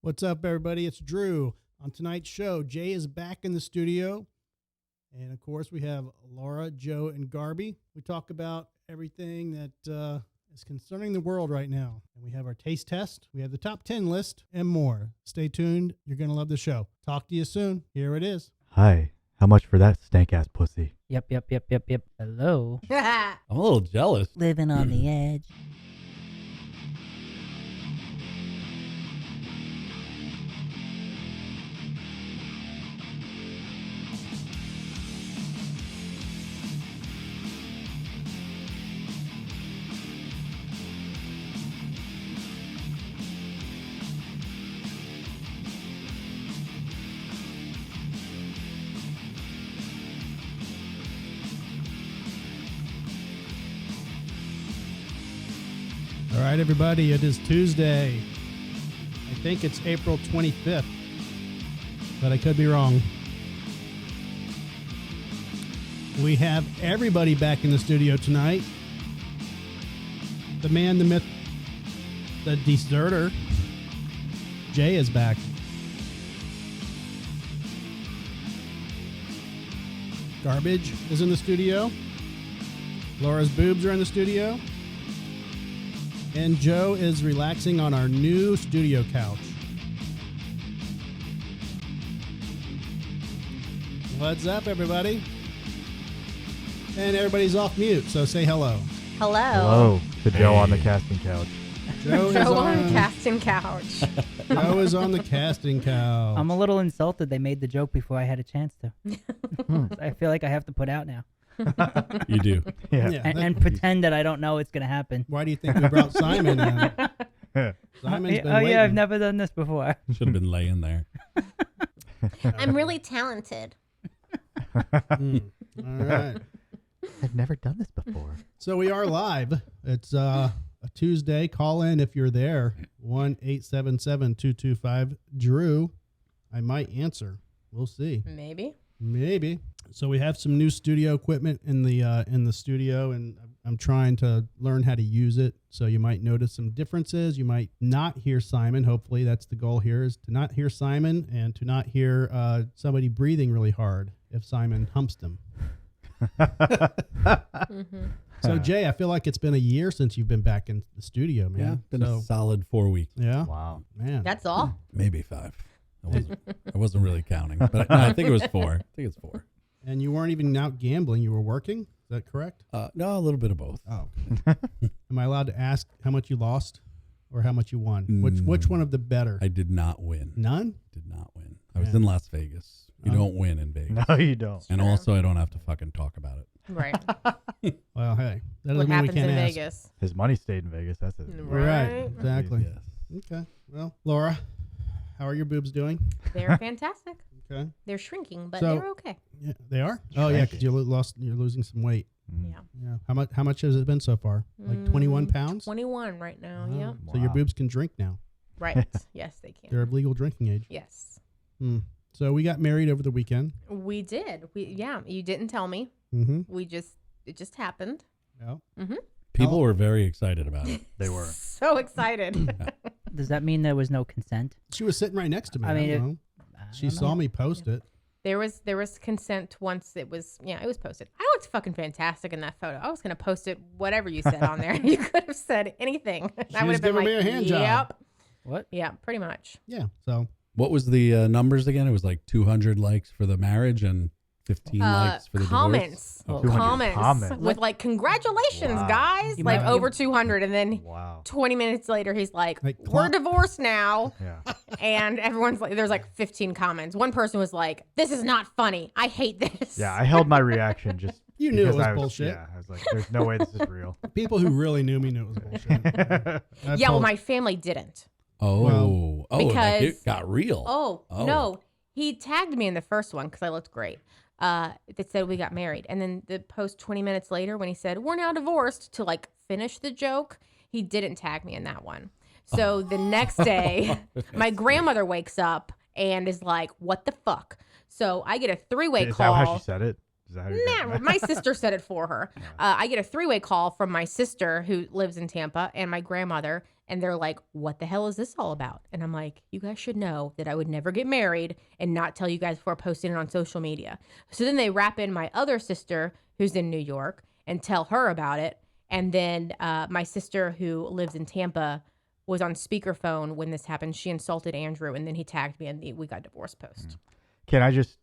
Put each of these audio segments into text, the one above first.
What's up, everybody? It's Drew. On tonight's show, Jay is back in the studio. And, of course, we have Laura, Joe, and Garby. We talk about everything that is concerning the world right now. And we have our taste test. We have the top 10 list and more. Stay tuned. You're going to love the show. Talk to you soon. Here it is. Hi. How much for that stank-ass pussy? Yep. Hello. I'm a little jealous. Living on the edge. All right, everybody. It is Tuesday. I think it's April 25th, but I could be wrong. We have everybody back in the studio tonight. The man, the myth, the deserter. Jay is back. Garbage is in the studio. Laura's boobs are in the studio. And Joe is relaxing on our new studio couch. What's up, everybody? And everybody's off mute, so say hello. Hello. Hello to Joe on the casting couch. Joe is Joe on the casting couch. Joe is on the casting couch. I'm a little insulted they made the joke before I had a chance to. I feel like I have to put out now. You do. Yeah. And pretend that I don't know it's going to happen. Why do you think we brought Simon in? Simon's been waiting. I've never done this before. Should have been laying there. I'm really talented. All right. I've never done this before. So we are live. It's a Tuesday. Call in if you're there. 1-877-225-DREW. I might answer. We'll see. Maybe. So we have some new studio equipment in the studio, and I'm trying to learn how to use it. So you might notice some differences. You might not hear Simon. Hopefully, that's the goal here: is to not hear Simon and to not hear somebody breathing really hard if Simon humps them. So Jay, I feel like it's been a year since you've been back in the studio, man. Yeah, been a solid 4 weeks. Yeah. Wow. Man. That's all. Maybe 5. I wasn't really counting, but no, I think it was 4. I think it's 4. And you weren't even out gambling. You were working. Is that correct? No, a little bit of both. Oh. Am I allowed to ask how much you lost or how much you won? Which one of the better? I did not win. None? Did not win. I was in Las Vegas. You don't win in Vegas. No, you don't. And also, I don't have to fucking talk about it. Right. Well, hey, that What doesn't mean we happens can't in ask. Vegas? His money stayed in Vegas. That's it. Right. Exactly. Yes. Okay. Well, Laura, how are your boobs doing? They're fantastic. Okay. They're shrinking, but So- they're okay. Yeah, they are. Oh yeah, because you're losing some weight. Yeah. Yeah. How much has it been so far? Like 21 pounds. 21 right now. Oh, Yep. So your Wow. boobs can drink now. Right. Yes, they can. They're of legal drinking age. Yes. So we got married over the weekend. We did. You didn't tell me. Mm-hmm. It just happened. Yeah. People were very excited about it. They were. So excited. Does that mean there was no consent? She was sitting right next to me. I mean, don't know. She saw me post it. There was consent once it was posted. I looked fucking fantastic in that photo. I was gonna post it, whatever you said on there. You could have said anything. I would was have been giving like, me a hand job. Yep. What? Yeah, pretty much. Yeah. So What was the numbers again? It was like 200 likes for the marriage and 15 likes for the Comments. divorce. 200 comments. With like, congratulations, Wow. guys. You Like might- over 200. And then Wow. 20 minutes later, he's like, Like, we're clock- divorced now. Yeah. And everyone's like, there's like 15 comments. One person was like, this is not funny. I hate this. Yeah, I held my reaction just You knew it because was I bullshit. Yeah, I was like, there's no way this is real. people who really knew me knew it was bullshit. Yeah, well, my family didn't. Oh, like because- it got real. Oh, no. He tagged me in the first one because I looked great. That said we got married. And then the post 20 minutes later when he said, we're now divorced, to like finish the joke, he didn't tag me in that one. So the next day, my grandmother wakes up and is like, what the fuck? So I get a three-way Is call. that how she said it? Is that how you Nah, my sister said it for her. I get a three-way call from my sister who lives in Tampa and my grandmother, And they're like, what the hell is this all about? And I'm like, you guys should know that I would never get married and not tell you guys before posting it on social media. So then they wrap in my other sister who's in New York and tell her about it. And then my sister who lives in Tampa was on speakerphone when this happened. She insulted Andrew, and then he tagged me, and we got divorced post. Can I just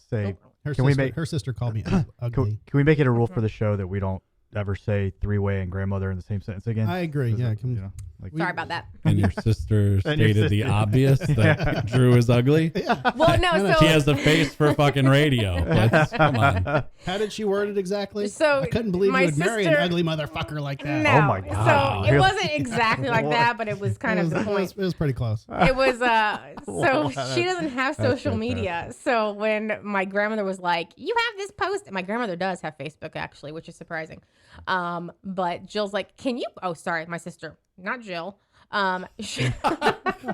say, her sister called me ugly. Can we make it a rule for the show that we don't ever say three-way and grandmother in the same sentence again? I agree. Yeah. Sorry about that. And your sister stated the obvious that Drew is ugly. Well, no, so she has the face for fucking radio. Come on. How did she word it exactly? So I couldn't believe you would marry an ugly motherfucker like that. No, Oh my God. So it wasn't exactly like that, but it was kind of the point. It was pretty close. It was so she doesn't have social fantastic. media. So when my grandmother was like, "You have this post," my grandmother does have Facebook actually, which is surprising. But Jill's like, "Can you?" Oh, sorry, my sister, not Jill.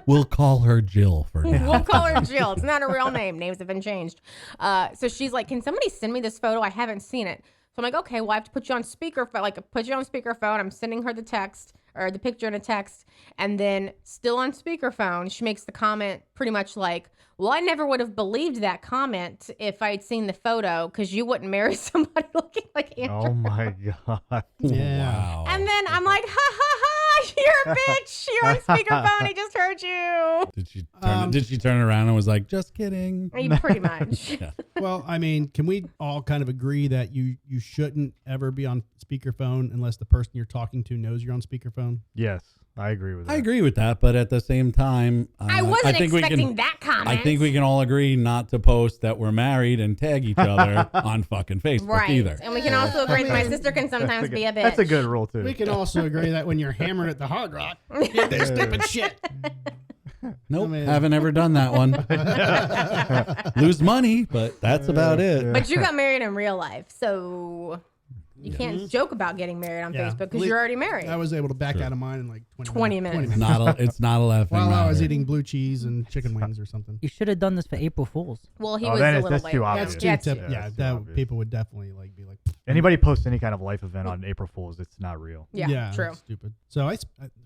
We'll call her Jill for now. We'll call her Jill. It's not a real name. Names have been changed. So she's like, "Can somebody send me this photo? I haven't seen it." So I'm like, "Okay, well, I have to put you on speakerphone. Like, put you on speakerphone." I'm sending her the text or the picture in a text, and then still on speakerphone, she makes the comment pretty much like, "Well, I never would have believed that comment if I'd seen the photo, because you wouldn't marry somebody looking like Andrew." Oh my God. Yeah. Wow. And then I'm like, "Ha ha ha! You're a bitch. You're on speakerphone. I just heard you." Did she turn around and was like, "Just kidding"? Pretty much. Yeah. Well, I mean, can we all kind of agree that you shouldn't ever be on speakerphone unless the person you're talking to knows you're on speakerphone? Yes, I agree with that. I agree with that, but at the same time, I wasn't think expecting that comment. I think we can all agree not to post that we're married and tag each other on fucking Facebook Right. either. And we can also agree that my sister can sometimes be a bitch. That's a good rule, too. We can also agree that when you're hammered at the Hard Rock, get this stupid shit. Nope, I mean- haven't ever done that one. Lose money, but that's about it. But you got married in real life, so you can't joke about getting married on Yeah. Facebook because you're already married. I was able to back Sure. out of mine in like 20 minutes. It's not a laughing While I was matter. eating blue cheese and chicken wings or something. You should have done this for April Fools. Well, he Oh, was then a it's- little that's late. too obvious. That's Yeah, too too- yeah, that's that obvious. people would definitely like be like. Anybody posts any kind of life event on April Fool's, it's not real. Yeah, true. that's stupid. So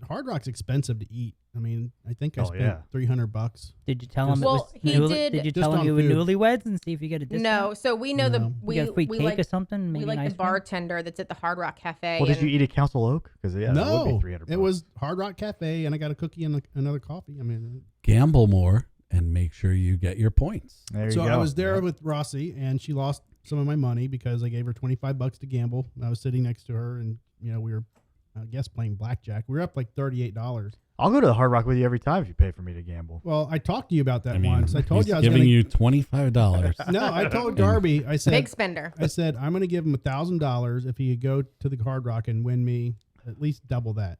Hard Rock's expensive to eat. I mean, I think I Oh, spent yeah. $300. Did you tell him it Well, was he did- Did you Just tell him on you were food. newlyweds and see if you get a discount? No, so we know No. You get a free we cake like or something. Maybe we like an ice the cream? bartender that's at the Hard Rock Cafe. Well, did and you eat at Council Oak? Because that would No, be $300. it was Hard Rock Cafe, and I got a cookie and another coffee. I mean, Gamble more and make sure you get your points. There you so go. I was there Yeah. with Rossi, and she lost some of my money because I gave her $25 to gamble. I was sitting next to her, and we were, I guess, playing blackjack. We were up like $38. I'll go to the Hard Rock with you every time if you pay for me to gamble. Well, I talked to you about that once. I told he's you I was giving going you $25. to. No, I told Darby. I said, big spender. I said I'm going to give him $1,000 if he could go to the Hard Rock and win me at least double that.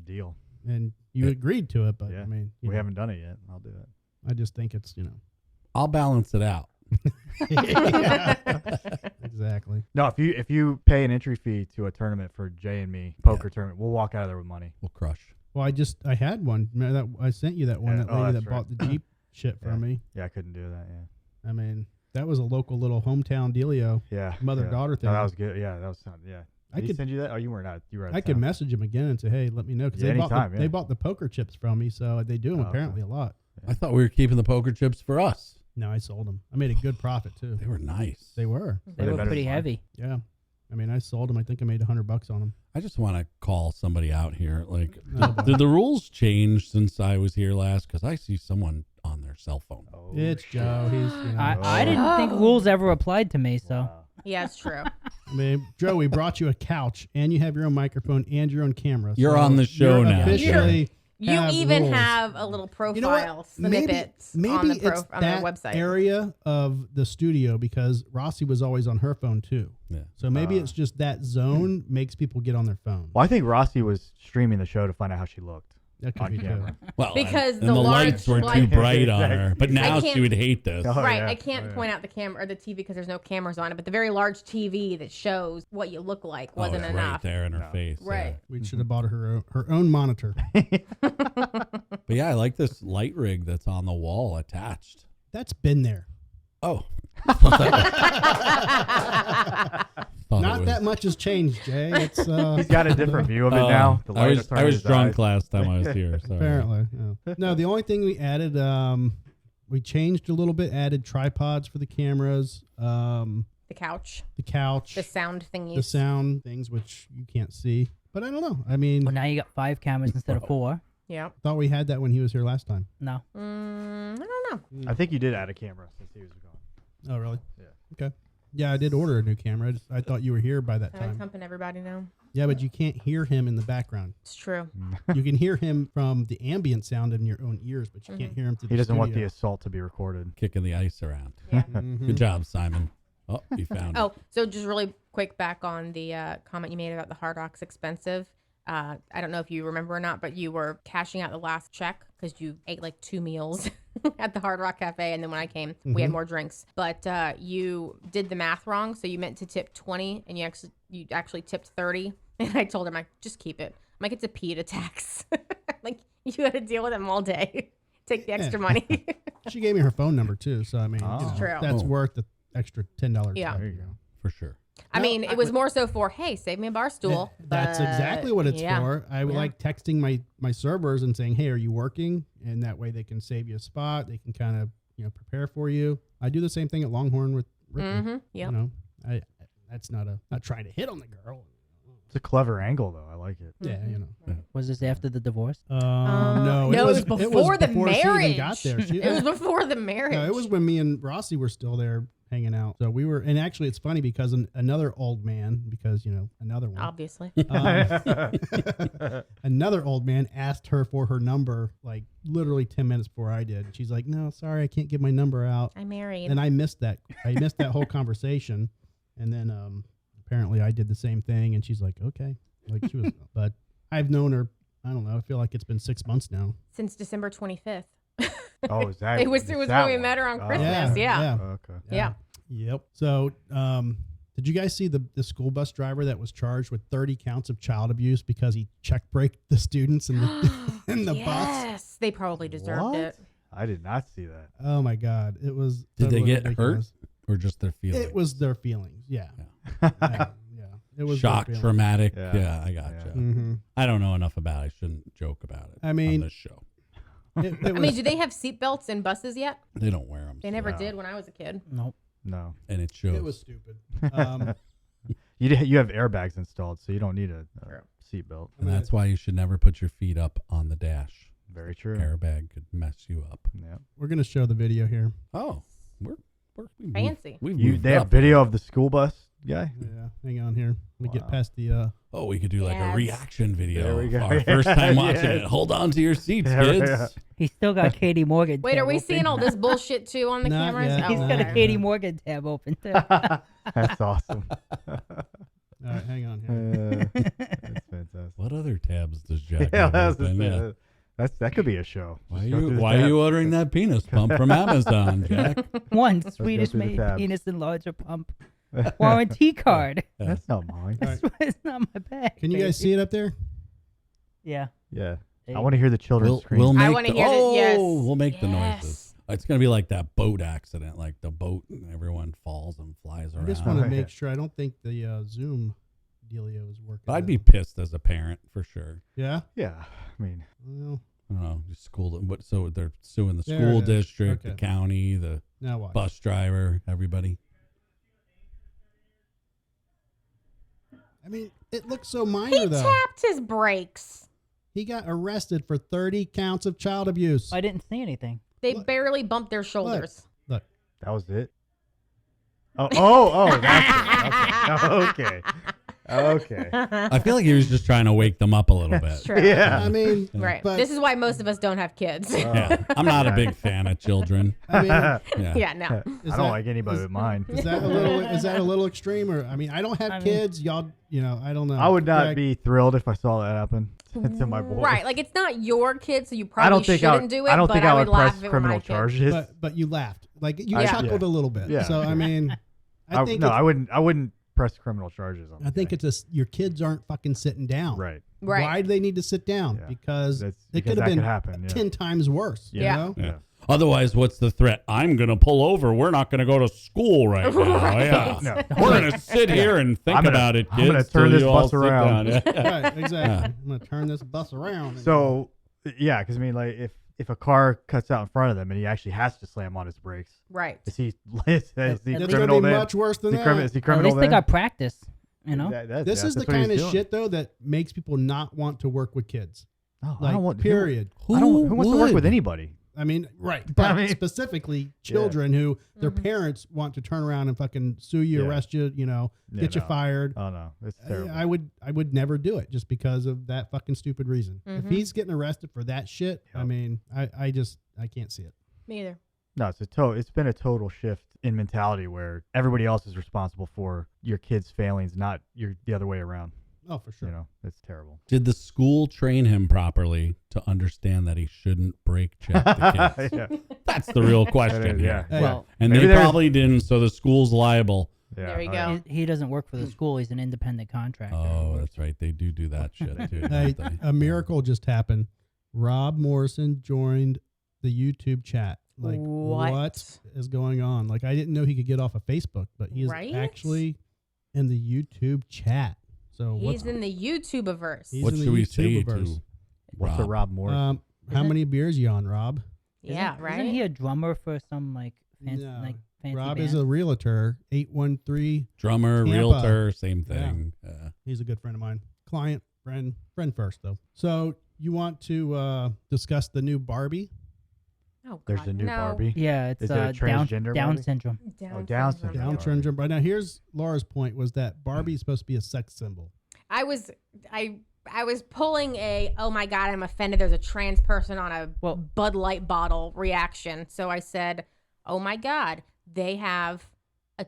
Deal. And you agreed to it, but Yeah. I mean, We haven't done it yet. I'll do it. I just think it's I'll balance it out. Exactly. No, if you pay an entry fee to a tournament for Jay and me, poker tournament, we'll walk out of there with money. We'll crush. Well, I had one. Remember that I sent you that one. Yeah. That Oh, lady that's that right. bought the Jeep shit from me. Yeah, I couldn't do that. Yeah. I mean, that was a local little hometown dealio. Yeah. Mother-daughter thing. No, that was good. Yeah, that was yeah. I Did he could- send you that? Oh, you weren't out. You were out of I could town. message him again and say, hey, let me know because Yeah, they bought anytime, they yeah. bought the poker chips from me, so they do them Oh, okay. apparently a lot. I thought we were keeping the poker chips for us. No, I sold them. I made a good profit too. They were nice. They were. They They're were better pretty than mine. heavy. Yeah. I mean, I sold them. I think I made $100 on them. I just want to call somebody out here. Like, Oh, boy. did the rules change since I was here last? Because I see someone on their cell phone. Oh, It's shit. Joe. He's. I didn't think rules ever applied to me, so. Wow. Yeah, it's true. I mean, Joe, we brought you a couch, and you have your own microphone and your own camera. You're so on the show you're now, Officially, You have even rules. have a little profile You know what? snippets Maybe on the it's on their that website. area of the studio because Rossi was always on her phone too. Yeah. So maybe it's just that zone makes people get on their phone. Well, I think Rossi was streaming the show to find out how she looked. That could on be too. camera. Well, Because and the the large lights were too light- bright on her. But now I she can't- would hate this. Oh, Right, yeah. I can't Oh, yeah. point out the camera or the TV because there's no cameras on it, but the very large TV that shows what you look like wasn't it's enough. right there in her No. face. Right. We should have bought her own monitor. But yeah, I like this light rig that's on the wall attached. That's been there. Oh. thought Not that much has changed, Jay. It's He's got a different view of it now. The I light was, is turning I was his drunk eyes. last time I was here. Sorry. apparently. Yeah. No, the only thing we added, we changed a little bit. Added tripods for the cameras. The couch. The sound thingies. The sound things, which you can't see. But I don't know. I mean, Well, now you got 5 cameras instead of 4. Yeah. thought we had that when he was here last time. No. I don't know. I think you did add a camera since he was gone. Oh, really? Yeah. Okay. Yeah, I did order a new camera. I thought you were here by that I'm time. pumping everybody now. Yeah, but you can't hear him in the background. It's true. You can hear him from the ambient sound in your own ears, but you can't hear him through the He doesn't want the studio. assault to be recorded. Kicking the ice around. Yeah. Mhm. Good job, Simon. Oh, you found it. Oh, so just really quick back on the comment you made about the Hard Rock's expensive. I don't know if you remember or not, but you were cashing out the last check because you ate like 2 meals at the Hard Rock Cafe. And then when I came, we had more drinks. But you did the math wrong. So you meant to tip 20 and you actually tipped 30. And I told him, just keep it. I'm like, it's a PETA tax. Like, you got to deal with them all day. Take the extra money. She gave me her phone number too, so I mean, Oh. you know, It's true. that's Oh. worth the extra $10. Yeah. check, There you go. For sure. I No, mean, it was more so for, hey, save me a bar stool. That's but exactly what it's yeah. for. I like texting my servers and saying, "Hey, are you working?" And that way they can save you a spot. They can kind of prepare for you. I do the same thing at Longhorn with Ricky. Mm-hmm. Yep. That's not trying to hit on the girl. It's a clever angle, though. I like it. Yeah, Was this after the divorce? No, it was before the before she even marriage. got there. It was before the marriage. No, it was when me and Rossi were still there hanging out. So we were, and actually it's funny because another old man, another one, Obviously. another old man asked her for her number like literally 10 minutes before I did. And she's like, "No, sorry, I can't give my number out." I'm married. And I missed that. I missed that whole conversation. And then apparently I did the same thing. And she's like, "Okay." Like she was, but I've known her, I don't know, I feel like it's been 6 months now. Since December 25th. Oh, is that? It was is when that we one? met her on Oh. Christmas. Yeah. Okay. Yeah. Yep. So, did you guys see the school bus driver that was charged with 30 counts of child abuse because he check braked the students in the in the bus? Yes. They probably deserved What? it. I did not see that. Oh my God! It was. Did they totally get ridiculous. hurt or just their feelings? It was their feelings. Yeah. Yeah. Yeah. It was their Shock, feelings. traumatic. Yeah. Yeah, I gotcha. Yeah. Mm-hmm. I don't know enough about it. I shouldn't joke about it. I mean- on this show. I mean, do they have seatbelts in buses yet? They don't wear them. They never No. did when I was a kid. Nope. No. And it shows. It was stupid. You have airbags installed, so you don't need a seatbelt. and that's why you should never put your feet up on the dash. Very true. Airbag could mess you up. Yeah. We're gonna show the video here. Oh, we Fancy. We've You, moved they have up. video of the school bus guy. Yeah. Hang on here. Let me get Wow. past the. Oh, we could do like a Yes. reaction video. There we of go. Our first time watching Yes. it. Hold on to your seats, Yeah, kids. yeah. He's still got Katie Morgan. Wait, tab are we open. seeing all this bullshit too on the Not cameras? yet. Oh, He's got a okay. Katie Morgan tab open too. That's awesome. All right. Hang on here. That's fantastic. What other tabs does Jack Yeah, have open? Yeah. that could be a show. Why Just go through the are tabs. you ordering that penis pump from Amazon, Jack? One go Swedish through the made tabs. penis enlarger pump warranty card. That's not mine. All right. It's not my bag. Can you guys see it up there? Yeah. Yeah. There I you want to hear the children's scream. We'll I make wanna the, hear the- yes. we'll make the Yes. noises. It's gonna be like that boat accident, like the boat and everyone falls and flies I around. just want to Yeah. make sure. I don't think the Zoom dealio is working. I'd be pissed as a parent for sure. Yeah. Yeah. I mean, Well, I don't know, school. What? So they're suing the There school it is. district, the Okay. county, the now watch. bus driver, everybody. I mean, it looks so He minor though. tapped his brakes. He got arrested for 30 counts of child abuse. I didn't see anything. They Look. barely bumped their shoulders. Look. that was it. That's it. Okay. Okay. I feel like he was just trying to wake them up a little bit. True. Yeah. I mean, Right. But This is why most of us don't have kids. Yeah, I'm not a big fan of children. I mean, Yeah, yeah, no. I Is don't that- like anybody but mine. is that a little extreme? Or I mean, I don't have I mean- kids. Y'all, I don't know. I would not Greg, be thrilled if I saw that happen to my boy. Right. Like, it's not your kid, so you I probably don't think shouldn't do it. I don't but think I would would laugh press if it were my criminal kid. charges. But you laughed. Like you Yeah. chuckled a little bit. Yeah. So I mean, I think no, it's- I wouldn't press criminal charges on. I think the it's your kids aren't fucking sitting down. guy. Right. Right. Why do they need to sit down? Yeah. Because That's it because could have that been could happen. Yeah. 10 times worse. Yeah. You know? yeah. Otherwise, what's the threat? I'm going to pull over. We're not going to go to school right now. Right. Yeah. No. We're going to sit here and think about it, kids. I'm going to turn till this you all bus sit around. down. Right, exactly. I'm gonna turn this bus around. So, yeah, because I mean, like, if a car cuts out in front of them and he actually has to slam on his brakes, Right. is he it's criminal gonna be then? much worse than Is he that. is he At criminal least they then? got practice. You know. This is the that's what he's kind of doing. shit though that makes people not want to work with kids. No, I Like, don't want, period. Who wants to work would? with anybody? I mean, right. But I mean- specifically children who their parents want to turn around and fucking sue you, Yeah. arrest you, get you no. fired. Oh no, it's terrible. I would never do it just because of that fucking stupid reason. If he's getting arrested for that shit, I Yep. mean, I can't see it. Me either. No, it's been a total shift in mentality where everybody else is responsible for your kid's failings, not the other way around. Oh, for sure. You know, it's terrible. Did the school train him properly to understand that he shouldn't brake check the kids? Yeah. That's the real question. Yeah. Here. Hey, Well, And Maybe they there's- probably didn't, so the school's liable. Yeah. There you Oh, go. yeah. he doesn't work for the school. He's an independent contractor. Oh, that's right. They do that shit too. hey, don't they? a miracle just happened. Rob Morrison joined the YouTube chat. Like, what is going on? Like, I didn't know he could get off of Facebook, but he is Right? actually in the YouTube chat. So He's in the YouTubeverse. He's What in the should we say YouTubeverse. to What's the Rob Morris? How many beers you on, Rob? Yeah, right. Isn't he a drummer for some fancy No. fancy Rob band? is a realtor. 813. drummer, Tampa. realtor, same thing? He's a good friend of mine. Client, friend first though. So you want to discuss the new Barbie? Oh, There's God, a new no. Barbie. Yeah, it's Is it a transgender Down Barbie? syndrome. Down syndrome. Down Barbie. syndrome. But now here's Laura's point: was that Barbie is supposed to be a sex symbol? I was pulling a, oh my God, I'm offended. There's a trans person on a Bud Light bottle reaction. So I said, oh my God, they have a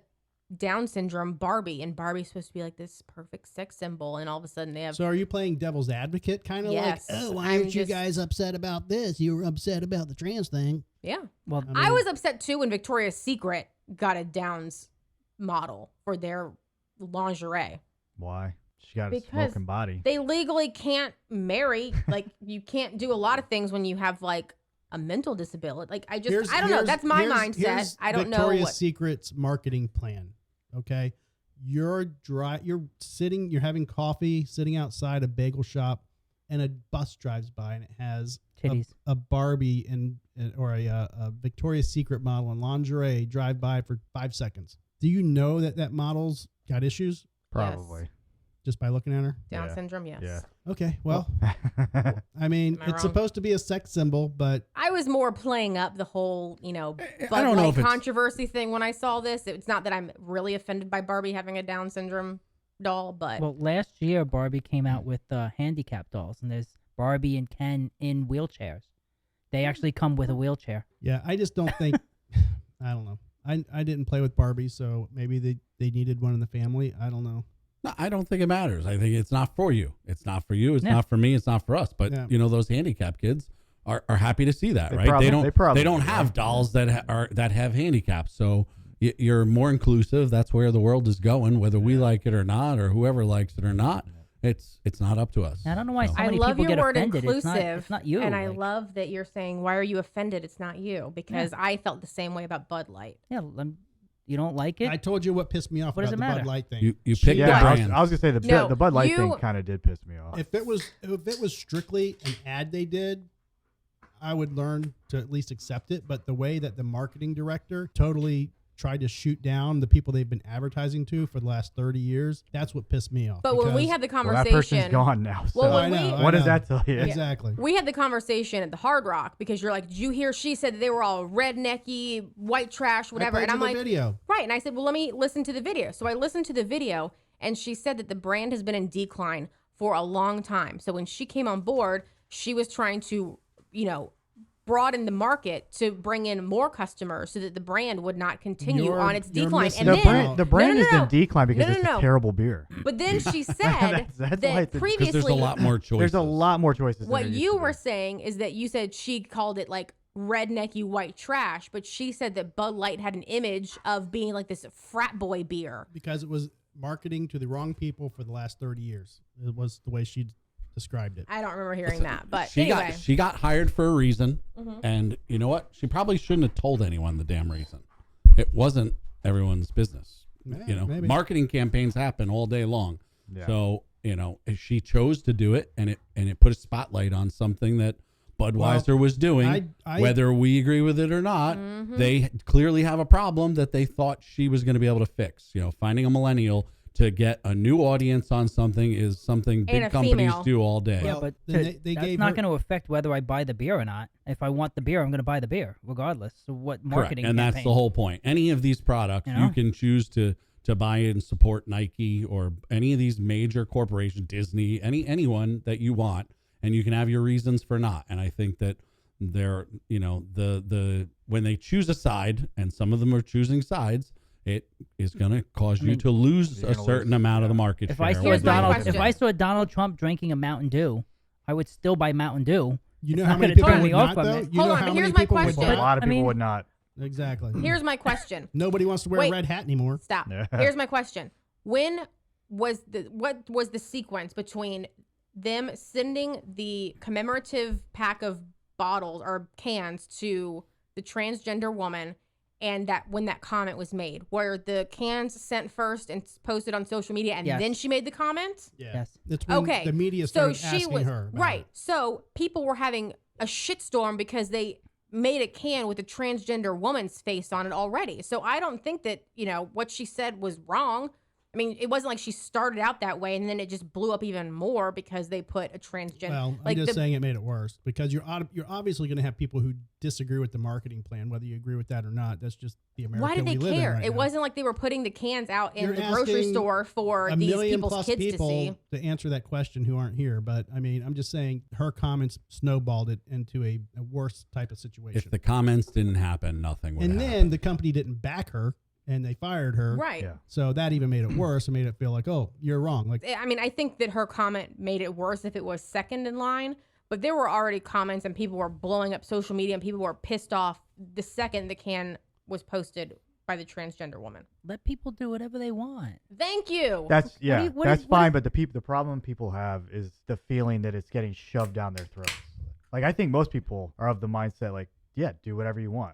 Down syndrome Barbie, and Barbie's supposed to be like this perfect sex symbol, and all of a sudden they have. So are you playing devil's advocate, kind of Yes, like, oh, why I'm aren't you just- guys upset about this? You were upset about the trans thing. Yeah. Well, I was upset too when Victoria's Secret got a Downs model for their lingerie. Why? She got a Because smoking body. They legally can't marry. Like, you can't do a lot of things when you have like a mental disability. Like, I don't know. That's my mindset. Here's I don't know Victoria's what. Secret's marketing plan. Okay, you're having coffee, sitting outside a bagel shop, and a bus drives by, and it has titties. a Barbie or a Victoria's Secret model in lingerie drive by for 5 seconds. Do you know that model's got issues Probably. just by looking at her? Down Yeah. syndrome, yes. Yeah. Okay, well, I mean, Am I it's wrong? supposed to be a sex symbol, but I was more playing up the whole, I Bud don't know Light if it's- controversy thing when I saw this. It's not that I'm really offended by Barbie having a Down syndrome doll, but Well, last year Barbie came out with handicap dolls, and there's Barbie and Ken in wheelchairs. They actually come with a wheelchair. yeah, I just don't think. I don't know. I didn't play with Barbie, so maybe they needed one in the family. I don't know. No, I don't think it matters. I think it's not for you. It's not for you. It's Yeah. not for me. It's not for us. But Yeah. those handicapped kids are happy to see that, They right? probably- they they probably don't do, have yeah. dolls that that have handicaps. So you're more inclusive. That's where the world is going, whether we like it or not, or whoever likes it or not. It's not up to us. I don't know why So- so I many love people your get word offended. inclusive. It's not you. And I like, love that you're saying, why are you offended? It's not you. Because I felt the same way about Bud Light. Yeah, you don't like it. I told you what pissed me off What does about it the matter? Bud Light thing. You She- picked the Yeah, brand. I was gonna say No, the Bud Light you- thing kind of did piss me off. If it was strictly an ad they did, I would learn to at least accept it. But the way that the marketing director totally tried to shoot down the people they've been advertising to for the last 30 years, that's what pissed me off. But when we because- had the Well, that conversation, person's gone now. So Well, I when know, we- I what does know. that tell you? Exactly. we had the conversation at the Hard Rock because you're like, did you hear she said that they were all rednecky, white trash, whatever? I And played I'm you the like, video. right. And I said, well, let me listen to the video. So I listened to the video, and she said that the brand has been in decline for a long time. So when she came on board, she was trying to, broaden the market to bring in more customers so that the brand would not continue You're- on its you're decline. missing And out. then, The brand no, is no. in decline because No, no, it's no. a terrible beer. but then she said That's why that it's- previously, Because there's a lot more choices. There's a lot more choices. than what there used you to were be. saying is that you said she called it like rednecky white trash, but she said that Bud Light had an image of being like this frat boy beer. Because it was marketing to the wrong people for the last 30 years. It was the way she described it. I don't remember hearing that, but She anyway. got hired for a reason, And you know what? She probably shouldn't have told anyone the damn reason. It wasn't everyone's business. Yeah, maybe. Marketing campaigns happen all day long. Yeah. So, if she chose to do it and it put a spotlight on something that Budweiser was doing, whether we agree with it or not, they clearly have a problem that they thought she was going to be able to fix. Finding a millennial to get a new audience on something is something big companies do all day. Yeah, Well, but they that's gave not her- going to affect whether I buy the beer or not. If I want the beer, I'm going to buy the beer, regardless. So what marketing Correct. And that's the whole point. Any of these products, you can choose to buy and support Nike or any of these major corporations, Disney, anyone that you want, and you can have your reasons for not. And I think that they're, the when they choose a side, and some of them are choosing sides, it is going to cause you to lose a certain amount of the market If share. I saw Here's my Donald, question. if I saw Donald Trump drinking a Mountain Dew, I would still buy Mountain Dew. You know It's how not many gonna people turn would me off not, from though? it. You Hold know on, how but many here's my people would question. a not? lot of I people mean- would not. Exactly. Here's my question. Nobody wants to wear Wait. a red hat anymore. Stop. Yeah. Here's my question. What was the sequence between them sending the commemorative pack of bottles or cans to the transgender woman and that when that comment was made? Were the cans sent first and posted on social media and Yes. then she made the comment? Yeah. Yes. It's when Okay. the media So started she asking was her. about right. it. So people were having a shitstorm because they made a can with a transgender woman's face on it already. So I don't think that, what she said was wrong. I mean, it wasn't like she started out that way and then it just blew up even more because they put a transgender. Well, I'm just saying it made it worse because you're obviously going to have people who disagree with the marketing plan, whether you agree with that or not. That's just the America Why did they we live in care? right It now. wasn't like they were putting the cans out in You're the grocery asking store for a these million people's plus kids people to see. to answer that question who aren't here. But I mean, I'm just saying her comments snowballed it into a worse type of situation. If the comments didn't happen, nothing would and happen. then the company didn't back her and they fired her. Right. Yeah. So that even made it worse and made it feel like, oh, you're wrong. Like, I mean, I think that her comment made it worse if it was second in line, but there were already comments and people were blowing up social media and people were pissed off the second the can was posted by the transgender woman. Let people do whatever they want. Thank you. That's do you- what that's is- what fine. is- But the problem people have is the feeling that it's getting shoved down their throats. Like I think most people are of the mindset like, yeah, do whatever you want.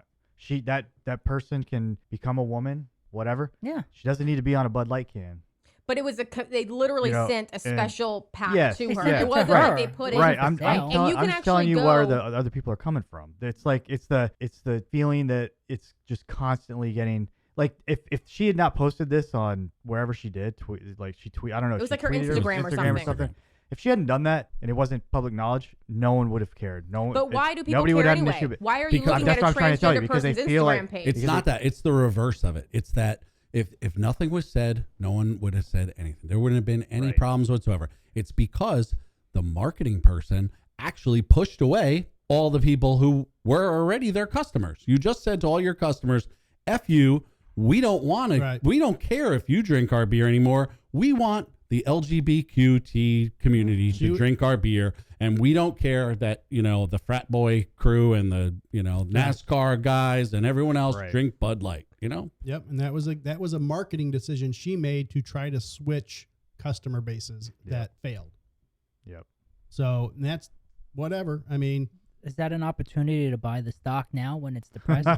That person can become a woman, whatever. Yeah. She doesn't need to be on a Bud Light can. But it was they literally sent a and- special pack Yes, to her. yeah, It wasn't right. like they put it Right, for I'm sale. telling, And you I'm can just telling actually you where go- the other people are coming from. It's like it's the feeling that it's just constantly getting like if she had not posted this on wherever she did, I don't know. It was she like her tweeted Instagram or something. If she hadn't done that and it wasn't public knowledge, no one would have cared. No one. But why do people nobody care would have anyway? an issue. With, Why are you Because- looking that's at what a I'm trying to tell you, transgender because they person's feel Instagram like page? It's not that. It's the reverse of it. It's that if nothing was said, no one would have said anything. There wouldn't have been any Right. problems whatsoever. It's because the marketing person actually pushed away all the people who were already their customers. You just said to all your customers, F you, we don't want to, Right. we don't care if you drink our beer anymore. We want the LGBTQT community to You- drink our beer. And we don't care that, the frat boy crew and the, NASCAR guys and everyone else Right. drink Bud Light, yep. And that was a marketing decision she made to try to switch customer bases that failed. Yep. So that's whatever. I mean, Is that an opportunity to buy the stock now when it's depressed?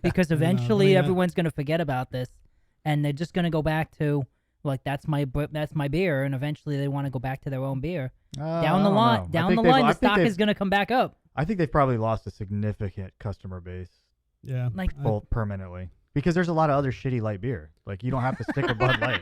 Because No, eventually I mean, everyone's going to forget about this, and they're just going to go back to like that's my beer, and eventually they want to go back to their own beer. Down the line, the stock is going to come back up. I think they've probably lost a significant customer base, yeah. Like- both permanently, because there's a lot of other shitty light beer. Like you don't have to stick with Bud Light.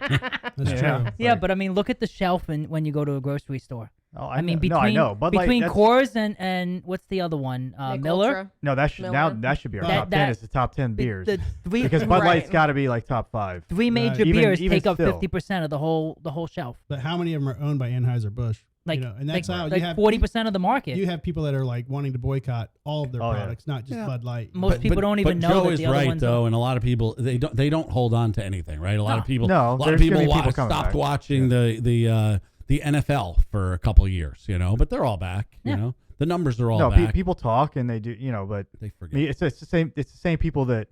That's Yeah. true. Yeah, Like- but I mean, look at the shelf when you go to a grocery store. Oh, I mean, no, I between know. Bud Light, between that's- Coors and what's the other one? Nick Miller. Ultra. No, that should now Miller. that should be our That- top 10. that- It's the top 10 The- beers the three, because Bud Right. Light's got to be like top 5. three major Even- beers even take up still. 50% of the whole shelf. But how many of them are owned by Anheuser-Busch? Like, and that's how like you have 40% of the market. You have people that are like wanting to boycott all of their Oh, yeah. products, not just Yeah. Bud Light. Most people don't even know Joe that is the other right ones though, and a lot of people they don't hold on to anything, right? A lot of people, No, a lot there's of people, gonna be people coming stopped back. watching the NFL for a couple of years, but they're all back. Yeah. The numbers are all No, back. people talk and they do, but They I forget. mean, it's the same. It's the same people that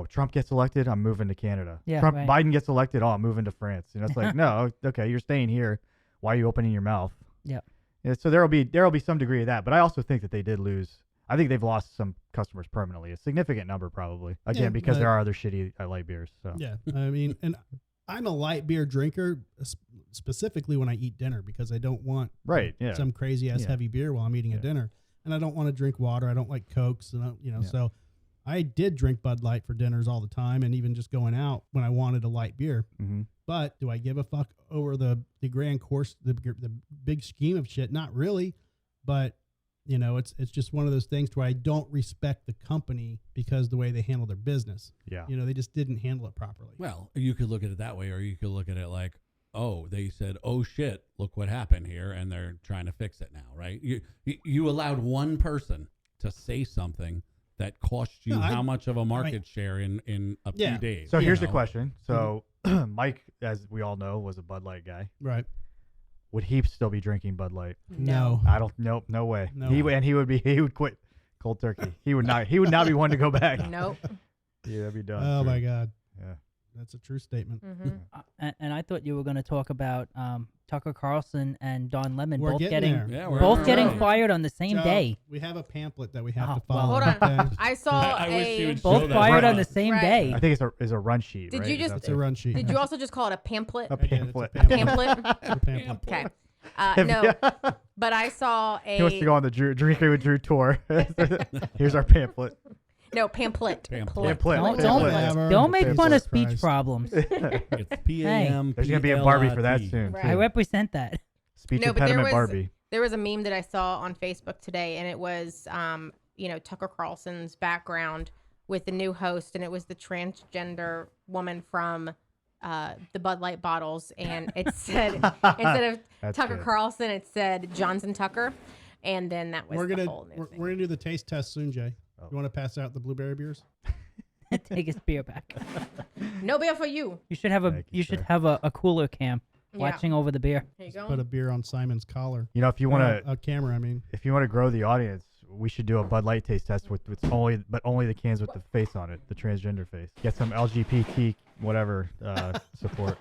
Trump gets elected, I'm moving to Canada. Yeah, Trump right. Biden gets elected, I'm moving to France. It's like no, okay, you're staying here. Why are you opening your mouth? Yeah. So there'll be some degree of that, but I also think that they did lose I think they've lost some customers permanently, a significant number probably. Again, because there are other shitty light beers. So yeah, I mean, and I'm a light beer drinker specifically when I eat dinner because I don't want some crazy ass heavy beer while I'm eating a dinner, and I don't want to drink water. I don't like Cokes, and so I did drink Bud Light for dinners all the time, and even just going out when I wanted a light beer. Mm-hmm. But do I give a fuck over the grand course, the big scheme of shit? Not really, but. It's just one of those things where I don't respect the company because the way they handle their business. Yeah. They just didn't handle it properly. Well, you could look at it that way, or you could look at it like, oh, they said, oh shit, look what happened here, and they're trying to fix it now, right? You allowed one person to say something that cost you how much of a market share in a few days. So here's the question. So Mike, as we all know, was a Bud Light guy. Right. Would he still be drinking Bud Light? No. I don't. Nope. No way. No. He would quit cold turkey. He would not be one to go back. Nope. Yeah, that'd be done. Oh my God. Yeah. That's a true statement. Mm-hmm. And I thought you were going to talk about Tucker Carlson and Don Lemon We're both getting getting fired on the same day. We have a pamphlet that we have to well, follow. Hold on. I saw I wish you would both show that. fired on the same day. I think it's a run sheet. Did right? you just- It's a run sheet. Did you also just call it a pamphlet? a pamphlet? It's a Pamphlet? It's a pamphlet. Okay. No, but I saw He wants to go a on the Drinking with Drew tour. Here's our pamphlet. pamphlet. Pamphlet. Don't make fun of Jesus speech Christ. problems. It's PAM. There's gonna be a Barbie for that soon. Right. Too. I represent that. Speech No, but there impediment was Barbie. there was a meme that I saw on Facebook today, and it was Tucker Carlson's background with the new host, and it was the transgender woman from the Bud Light bottles, and it said instead of Tucker Carlson, it said Johnson Tucker, and then that was the whole new thing. We're gonna do the taste test soon, Jay. Oh. You want to pass out the blueberry beers? Take his beer back. No beer for you. You should have a cooler cam watching over the beer. There you go. Put a beer on Simon's collar. If you want to a camera, I mean, if you want to grow the audience, we should do a Bud Light taste test with only the cans with the face on it, the transgender face. Get some LGBT whatever support.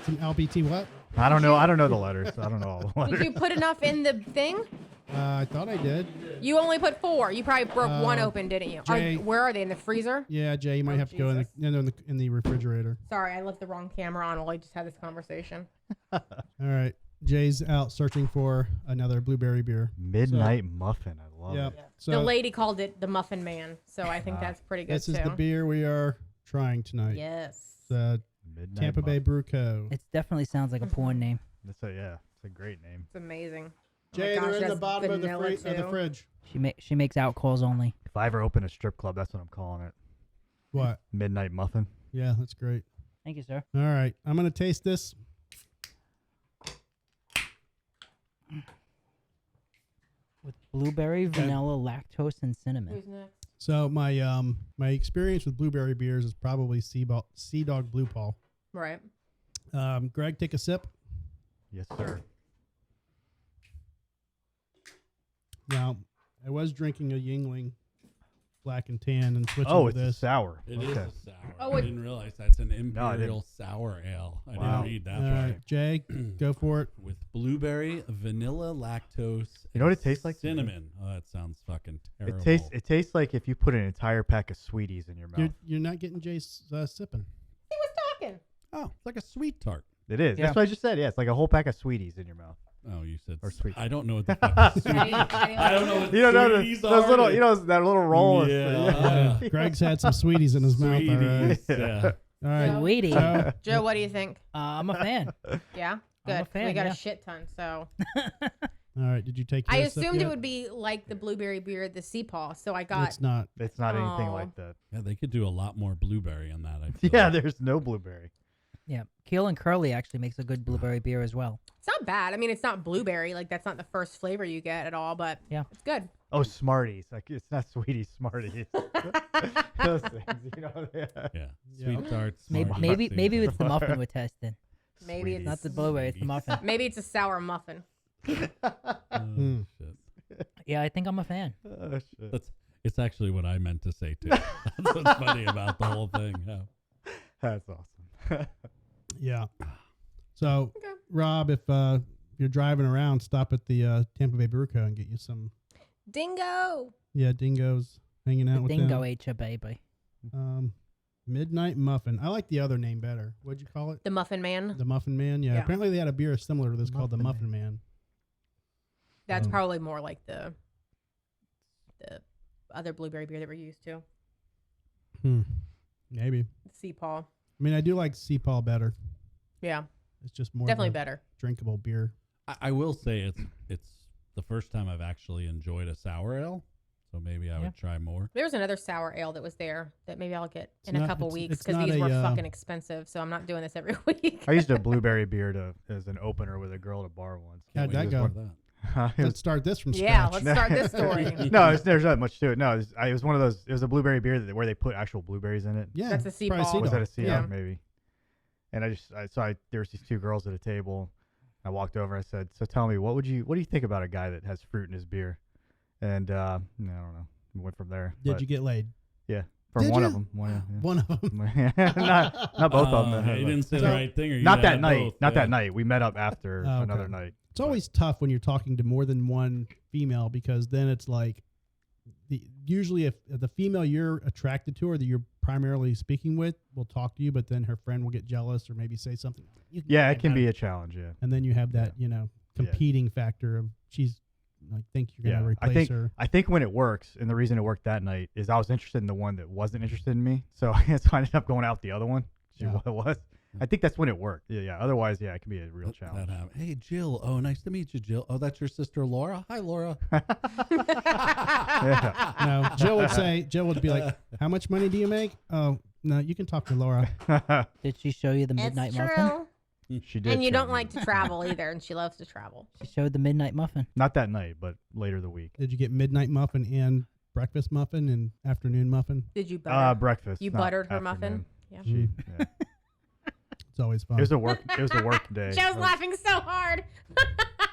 some LBT what? I don't know the letters. I don't know all the letters. Did you put enough in the thing? I thought I did. You only put 4. You probably broke one open, didn't you? Jay- Where are they, in the freezer? Yeah, Jay, you might have to go in the refrigerator. Sorry, I left the wrong camera on while I just had this conversation. All right, Jay's out searching for another blueberry beer. Midnight muffin. I love it. So The lady called it the Muffin Man, so I think that's pretty good this too. is the beer we are trying Yes. The Midnight Tampa Bay muffin. Brew Co. It definitely sounds like a porn name. It's a great name. It's amazing. Jay, oh my gosh, they're in the that's bottom of the, vanilla of the too. fridge. She makes out calls only. If I ever open a strip club, that's what I'm calling it. What? Midnight muffin. Yeah, that's great. Thank you, sir. All right, I'm gonna taste this. With blueberry, vanilla, lactose, and cinnamon. Who's next? So my experience with blueberry beers is probably Sea Dog Blue Paul. Right. Greg, take a sip. Yes, sir. Now, I was drinking a Yingling Black and Tan and switching Oh, to it's this. sour. It is Okay. a sour. Oh, I wait. didn't realize that's an I didn't. imperial sour ale. I Wow. didn't read that All right. right, Jay, go for it. With blueberry, vanilla, lactose. You know what and it tastes like? Cinnamon. Oh, that sounds fucking terrible. It tastes like if you put an entire pack of sweeties in your mouth. You're not getting Jay's sipping. He was talking. Oh, it's like a sweet tart. It is. Yeah. That's what I just said. Yeah, it's like a whole pack of sweeties in your mouth. Oh, you said Or sweet. I don't know what the fuck sweet. I don't know what You don't know sweeties those are. little, that little roll. Yeah. Greg's had some sweeties in his mouth. All right. Sweeties. Yeah. All right. Sweetie. Joe, Joe, what do you think? I'm a fan. Yeah? I'm a Good. fan, We got yeah. a shit ton, so. all right. Did you take? I yours sip assumed it yet? would be like the blueberry beer at the Sea Paw, so I got. It's not. It's not anything Oh. like that. Yeah, they could do a lot more blueberry on that. I feel Yeah, like. there's no blueberry. Yeah. Keel and Curly actually makes a good blueberry beer as well. It's not bad. I mean, it's not blueberry. Like, that's not the first flavor you get at all, but Yeah. it's good. Oh, Smarties. Like it's not sweeties, Smarties. Those things, Yeah. Yeah. Yeah. Sweet tarts. Maybe Smarties, maybe things maybe like it's the muffin we're testing. Maybe it's Not the blueberry, it's the muffin. Maybe it's a sour muffin. that. Oh, shit. Yeah, I think I'm a fan. Oh, shit. It's actually what I meant to say too. That's what's funny about the whole thing. Yeah. That's awesome. Yeah. So, Okay. Rob, if you're driving around, stop at the Tampa Bay Brew Co. and get you some. Dingo. Yeah, Dingo's hanging out The with dingo them. ate your baby. Midnight Muffin. I like the other name better. What'd you call it? The Muffin Man. The Muffin Man. Yeah. Yeah. Apparently they had a beer similar to this called the Muffin Man. That's probably more like the other blueberry beer that we're used to. Maybe. Sea Paw. I mean, I do like Sea Paw better. Yeah. It's just more Definitely of a better. drinkable beer. I will say it's the first time I've actually enjoyed a sour ale, so maybe I would try more. There was another sour ale that was there that maybe I'll get in not- a couple it's- weeks it's because not these were a, fucking expensive. So I'm not doing this every week. I used a blueberry beer as an opener with a girl at a bar once. How'd that Wait, go? what was that? It Let's was- start this from Yeah, scratch. let's start this story. no, there's not much to it. No, it was one of those. It was a blueberry beer where they put actual blueberries in it. Yeah, That's a it's Sea probably Paw. Sea Was Dog. that a sea Yeah. dog, maybe? And there was these two girls at a table. I walked over. I said, "So tell me, what do you think about a guy that has fruit in his beer?" And I don't know. We went from there. Did but you get laid? Yeah, from Did one you? of them. One of them. not both of them. You didn't say the So- right thing. Or you Not had that night. both, Not yeah. that night. We met up after Oh, okay. another night. It's always tough when you're talking to more than one female because then it's like, usually if the female you're attracted to or that you're primarily speaking with will talk to you, but then her friend will get jealous or maybe say something. Yeah, it can be a challenge. Yeah. And then you have that, competing factor of she's like think you're gonna replace her. I think when it works, and the reason it worked that night is I was interested in the one that wasn't interested in me, so I ended up going out the other one. See Yeah. what it was. I think that's when it worked. Yeah. Otherwise, yeah, it can be a real That challenge. happened. Hey, Jill. Oh, nice to meet you, Jill. Oh, that's your sister, Laura. Hi, Laura. Yeah. No, Jill would be like, "How much money do you make?" Oh, no, you can talk to Laura. Did she show you the midnight muffin? She did. And you show don't me. like to travel either, and she loves to travel. She showed the midnight muffin. Not that night, but later the week. Did you get midnight muffin and breakfast muffin and afternoon muffin? Did you butter? Breakfast. You not buttered her afternoon. muffin? Yeah. Yeah. It's always fun. It was a work day. Joe's laughing so hard.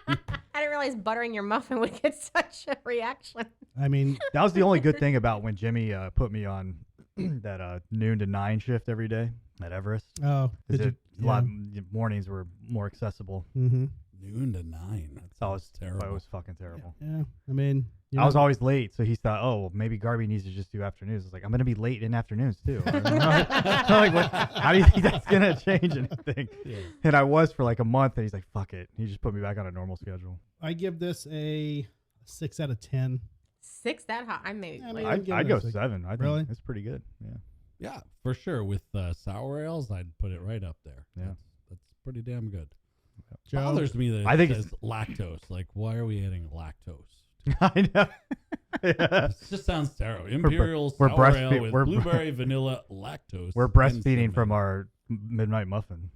I didn't realize buttering your muffin would get such a reaction. I mean, That was the only good thing about when Jimmy put me on that noon to 9 shift every day at Everest. oh, Is did it you? a lot mornings were more accessible. Mm-hmm. Noon to 9. That sounds terrible. It was fucking terrible. Yeah, I mean, I was always late, so he thought, oh, well, maybe Garby needs to just do afternoons. I was like, I'm gonna be late in afternoons too. I'm like, what? How do you think that's gonna change anything? Yeah. And I was for like a month, and he's like, fuck it. He just put me back on a normal schedule. I give this a 6 out of 10. 6 that hot? I maybe. I mean, like, I'd give I'd it go a 6. 7. I think Really? it's pretty good. Yeah. Yeah, for sure. With sour ales, I'd put it right up there. Yeah. That's pretty damn good. Joe? Bothers me that I it think says lactose. Like, why are we adding lactose? I know. Yeah. It just sounds terrible. Imperial we're sour ale breastfeed- with we're- blueberry, vanilla, lactose. We're and breastfeeding cinnamon. from our midnight muffin.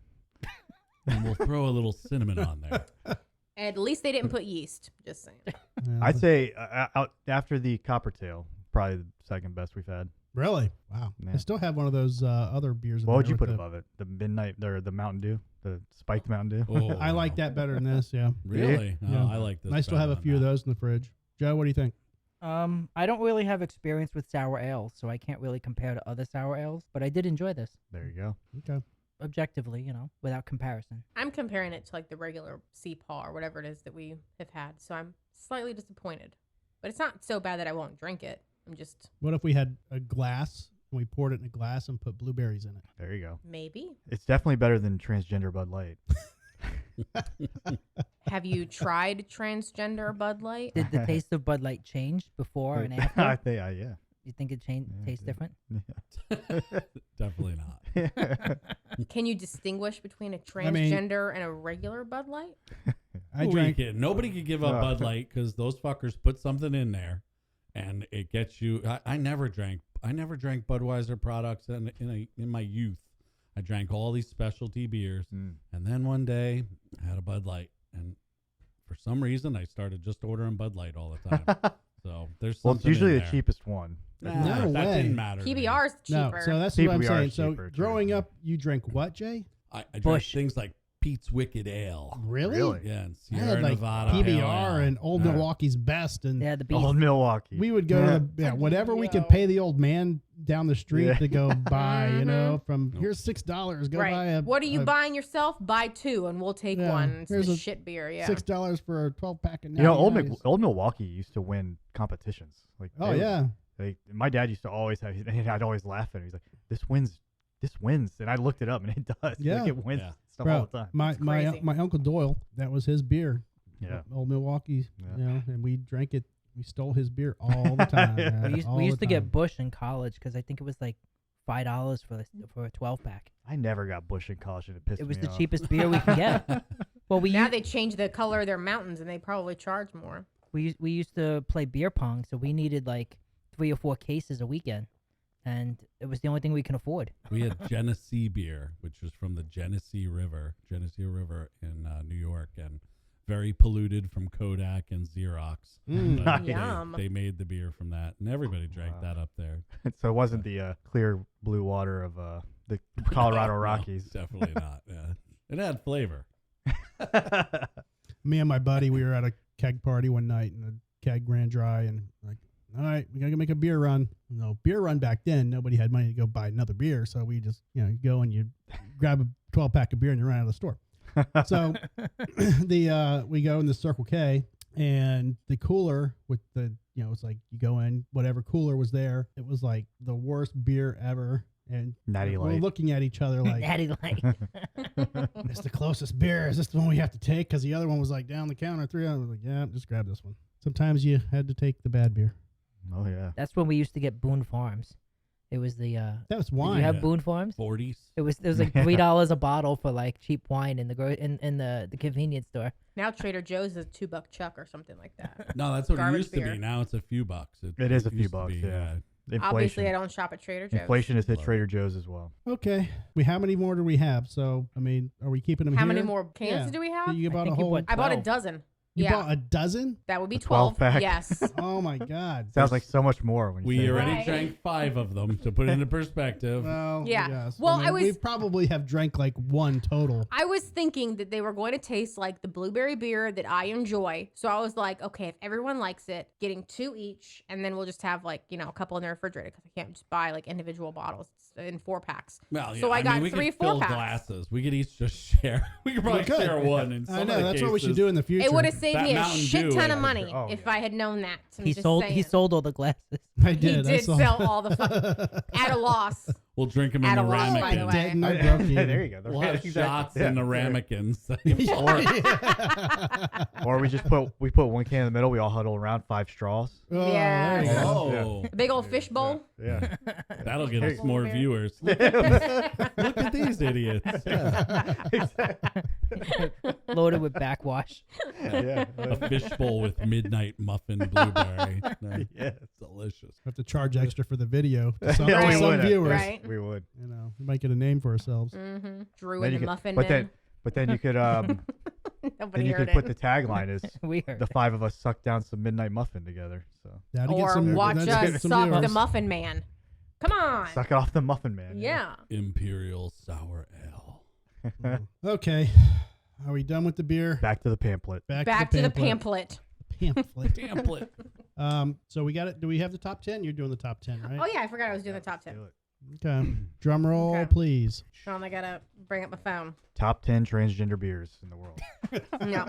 And we'll throw a little cinnamon on there. at least they didn't put yeast. Just saying. Yeah, I'd say out after the Coppertail, probably the second best we've had. really? Wow. Yeah. I still have one of those other beers. in What would there you with put the- above it? The midnight or the Mountain Dew, the spiked Mountain Dew. Oh, I like wow. that better than this, yeah. Really? No, Yeah. I like this. I still have better a than few of that. those in the fridge. Joe, what do you think? I don't really have experience with sour ales, so I can't really compare to other sour ales, but I did enjoy this. There you go. Okay. Objectively, without comparison. I'm comparing it to like the regular Sea Paw or whatever it is that we have had, so I'm slightly disappointed. But it's not so bad that I won't drink it. I'm just What if we had a glass and we poured it in a glass and put blueberries in it? There you go. maybe. It's definitely better than transgender Bud Light. Have you tried transgender Bud Light? Did the taste of Bud Light change before and I after? think, yeah. You think it tastes different? Definitely not. Can you distinguish between a mean- transgender and a regular Bud Light? I Who are you drank. kidding? Nobody could give up No. Bud Light because those fuckers put something in there, and it gets you. I never drank Budweiser products in my youth. I drank all these specialty beers, Mm. and then one day I had a Bud Light, and for some reason I started just ordering Bud Light all the time. So there's Well, something it's usually in the there. cheapest one. Nah, No that way. didn't matter. to me. PBR's No, cheaper. so that's what I'm PBR saying. is So cheaper, too. growing up, you drank what, Jay? I drank Bush. things like Pete's Wicked Ale. Really? Yeah, and I Sierra had like Nevada PBR Ale. and Old Milwaukee's Best, and Yeah, the beast. Old Milwaukee. we would go to whatever we could pay the old man down the street to go buy. You know, from here's $6. Go buy a. What are you buying yourself? Buy 2, and we'll take one. It's here's the a shit bear. Yeah, $6 for a 12-pack of. You know, Old Milwaukee used to win competitions. Like, my dad used to always have. And I'd always laugh at him. He's like, "This wins," and I looked it up, and it does. Yeah, like, it wins stuff Bro, all the time. My Uncle Doyle, that was his beer. Yeah, Old Milwaukee. You know, and we drank it. We stole his beer all the time. Man, we used to get Busch in college because I think it was like $5 for a 12-pack. I never got Busch in college, and it pissed me off. It was the cheapest beer we can get. Well, now they changed the color of their mountains, and they probably charge more. We used to play beer pong, so we needed like 3 or 4 cases a weekend, and it was the only thing we can afford. We had Genesee beer, which was from the Genesee River in New York, and very polluted from Kodak and Xerox. But Yum. they made the beer from that, and everybody drank that up there. So it wasn't the clear blue water of the Colorado No, Rockies. Definitely not. Yeah, it had flavor. Me and my buddy, we were at a keg party one night, and the keg ran dry, and like, all right, we gotta make a beer run. No beer run back then. Nobody had money to go buy another beer, so we just you go and you grab a 12-pack of beer and you run out of the store. So we go in the Circle K, and the cooler with the it's like you go in, whatever cooler was there, it was like the worst beer ever. And Natty we're Light. looking at each other like, Natty Light. it's the closest beer. Is this the one we have to take? Because the other one was like down the counter, 3 hours. I was like, yeah, just grab this one. Sometimes you had to take the bad beer. Oh yeah. That's when we used to get Boone Farms. It was the that was Did wine. you have Boone Farms? 40s. It was like $3 a bottle for like cheap wine in the convenience store. Now Trader Joe's is a $2 chuck or something like that. No, that's what it Garbage used beer. to be. Now it's a few bucks. It is a few used to bucks. be, Yeah. Inflation. Obviously, I don't shop at Trader Joe's. Inflation has hit Trader Joe's as well. Okay. How many more do we have? So, I mean, are we keeping them How here? many more cans Yeah. do we have? You bought a think you whole. bought I bought a 12. dozen. You Yeah, bought a dozen? that would be A 12. 12-pack. Yes. Oh my God. Sounds like so much more when you We say already Right. drank 5 of them to put it into perspective. Well, Yeah. yes. Well, I we was- probably have drank like one total. I was thinking that they were going to taste like the blueberry beer that I enjoy. So I was like, okay, if everyone likes it, getting 2 each, and then we'll just have like, a couple in the refrigerator because I can't just buy like individual bottles in 4-packs. Well, So I got mean, we 3 could fill 4-packs. glasses. We could each just share. We could probably We could. share one. In some I of know. the That's what we should cases. do in the future. It would have saved That me a Mountain shit Dew, ton yeah. of money Oh, if yeah. I had known that. I'm He just sold saying. all the glasses. I did. He I did saw- sell all the at a loss. We'll drink them in At the a loss, by the ramekins. way. Didn't I broke you. there you go. We'll have shots in the ramekins. Or we just put one can in the middle. We all huddle around, 5 straws. Oh, Yes. there you go. Oh, A big old fish bowl. Yeah. that'll get us more Beer. viewers. Look at these idiots. Yeah. Loaded with backwash. Yeah. A fishbowl with midnight muffin blueberry. No, Yeah. delicious. Have to charge extra for the video to some, Yeah, to we some would. viewers. Right. We would. We might get a name for ourselves. Mm-hmm. Drew Then and you the could- Muffin but Man. then you could then Nobody you heard could put it. the tagline as We heard the it. 5 of us suck down some midnight muffin together. So That'd get Or some, watch that'd us get some suck the viewers. Muffin Man. Come on. suck it off the muffin man. Yeah. Imperial sour ale. Okay. Are we done with the beer? Back to the pamphlet. Back to the pamphlet. Pamphlet. Pamphlet. So we got it. Do we have the top 10? You're doing the top 10, right? Oh, yeah. I forgot I was doing the top 10. Do it. Okay. Drum roll, Okay. please. Sean, I got to bring up my phone. Top 10 transgender beers in the world. No.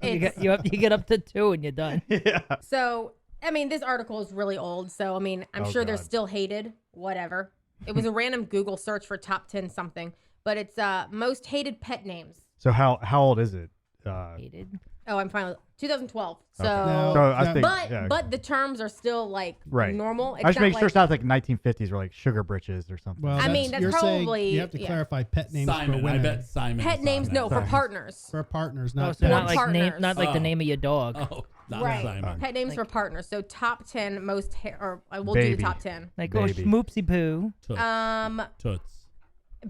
You get up to 2 and you're done. Yeah. So, I mean, this article is really old. So, I mean, I'm Oh, sure they're God. still hated. Whatever. It was a random Google search for top 10 something. But it's most hated pet names. So how old is it? Hated. Oh, I'm fine with 2012. So, Now- So I think but yeah. but the terms are still like Right. normal. It's I just not make sure like, it's not like 1950s or like sugar britches or something. Well, I mean, that's you're saying probably- you have to yeah. clarify pet names for Simon. women. I bet Simon. pet names. No, for Simon. partners. For partners, Oh, not so Or not like name, partners. not like the Oh. name of your dog. Oh, not Right. Simon. Pet names for partners. So top 10 most or we'll do Baby. the top 10. Like Baby. schmoopsy poo. Toots. Toots.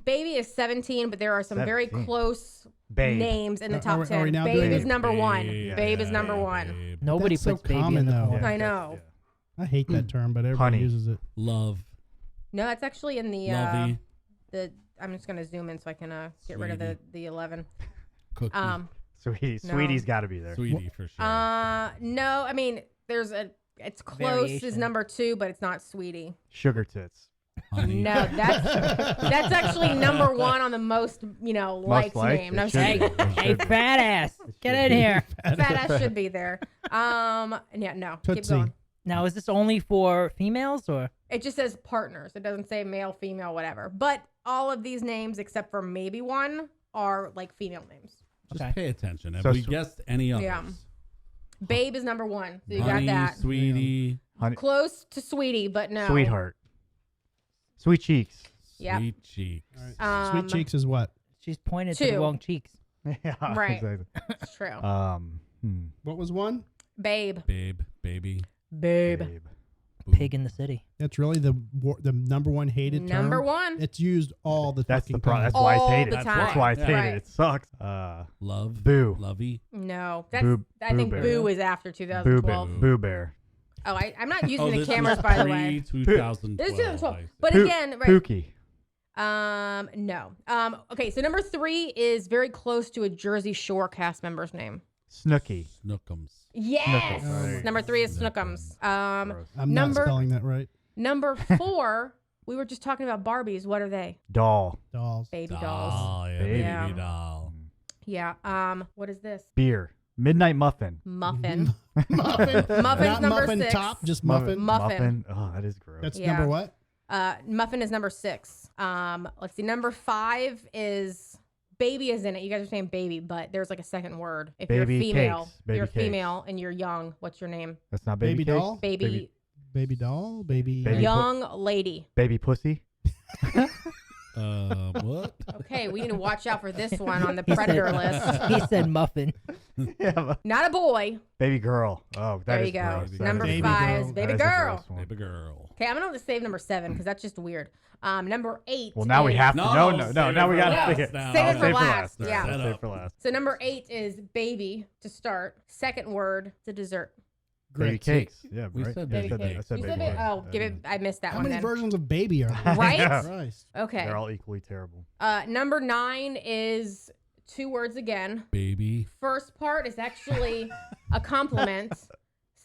Baby is 17, but there are some very 17. close Babe. names in the Are top we 10. now Babe doing is it? number 1. Babe. Babe is number Yeah, 1. babe. Nobody That's so puts baby common, in the though. corner. I know. I hate that term, but everybody Honey. uses it. Love. No, that's actually in the Lovey. the I'm just gonna zoom in so I can get rid of the 11. Cookie. Sweetie's got to be there. Sweetie for sure. No, I mean it's close Variation. as number 2, but it's not Sweetie. Sugar tits. Honey. No, that's actually number 1 on the most liked liked? name. No, It should be. Hey, fat ass, get in here. fat ass should be there. Yeah, no, keep Tootsie. going. Now, is this only for females or? It just says partners. It doesn't say male, female, whatever. But all of these names, except for maybe one, are like female names. Just Okay. pay attention. Have So we guessed any others? Yeah. Babe is number 1. So you Honey, got that. Sweetie. Honey, Close to Sweetie, but no. Sweetheart. Sweet cheeks. Yep. Sweet cheeks. All right. Sweet cheeks is what? She's pointed to the 2. wrong cheeks. Yeah. Right. Exactly. It's true. What was one? Babe. Babe, baby. Babe. Babe. Pig in the city. That's really the number one hated term. Number 1. It's used all the That's fucking the problem. time. That's why it's All hated. the time. That's why it's Yeah. hated. Right. It sucks. Love. Boo. Lovey. No. That's Boo- I think Boo Bear. Boo is after Boo 2012. Bear. Boo Bear. Oh, I'm not using the this cameras, was by the way. pre-2012. This is 2012. I see. But Poo- again, right. Pookie. No. Okay, so number 3 is very close to a Jersey Shore cast member's name. Snooky. Snookums. Yes. Snookums. Number 3 is Snookums. Gross. I'm number- not spelling that right. Number 4, we were just talking about Barbies. What are they? Doll. Dolls. Baby dolls. Oh, yeah, Baby. baby doll. Yeah. What is this? Beer. Midnight muffin. Muffin. Muffin. Muffin's Not number muffin 6. top, just muffin. Muffin. Oh, that is gross. That's Yeah. number what? Muffin is number 6. Let's see. Number 5 is baby is in it. You guys are saying baby, but there's like a second word. If Baby you're female, cakes. Baby you're cakes. female and you're young. What's your name? That's not baby, Baby cakes? doll? Baby, Baby doll? Baby. Baby young lady. Baby pussy. What? Okay, we need to watch out for this one on the predator list. He said muffin. Yeah. but- Not a boy. Baby girl. Oh, that There is you go. gross. That Number is Baby 5 girl. is That baby is a girl. gross one. Baby girl. Okay, I'm gonna have to save number 7 because that's just weird. Number 8. Well, now we is- have to. No, No. save Now it we for got to last pick it. now. Save it I'll for save last, All right, yeah. I'll Set save up. for last. So number 8 is baby to start. Second word to dessert. Baby Grits. cakes. Yeah, We right? said Yeah, I baby said that. I cakes. said You baby said cakes. oh, give it. I missed that How one many then. versions of baby are there? Right? Christ. Okay. They're all equally terrible. Number 9 is 2 words again. Baby. First part is actually a compliment.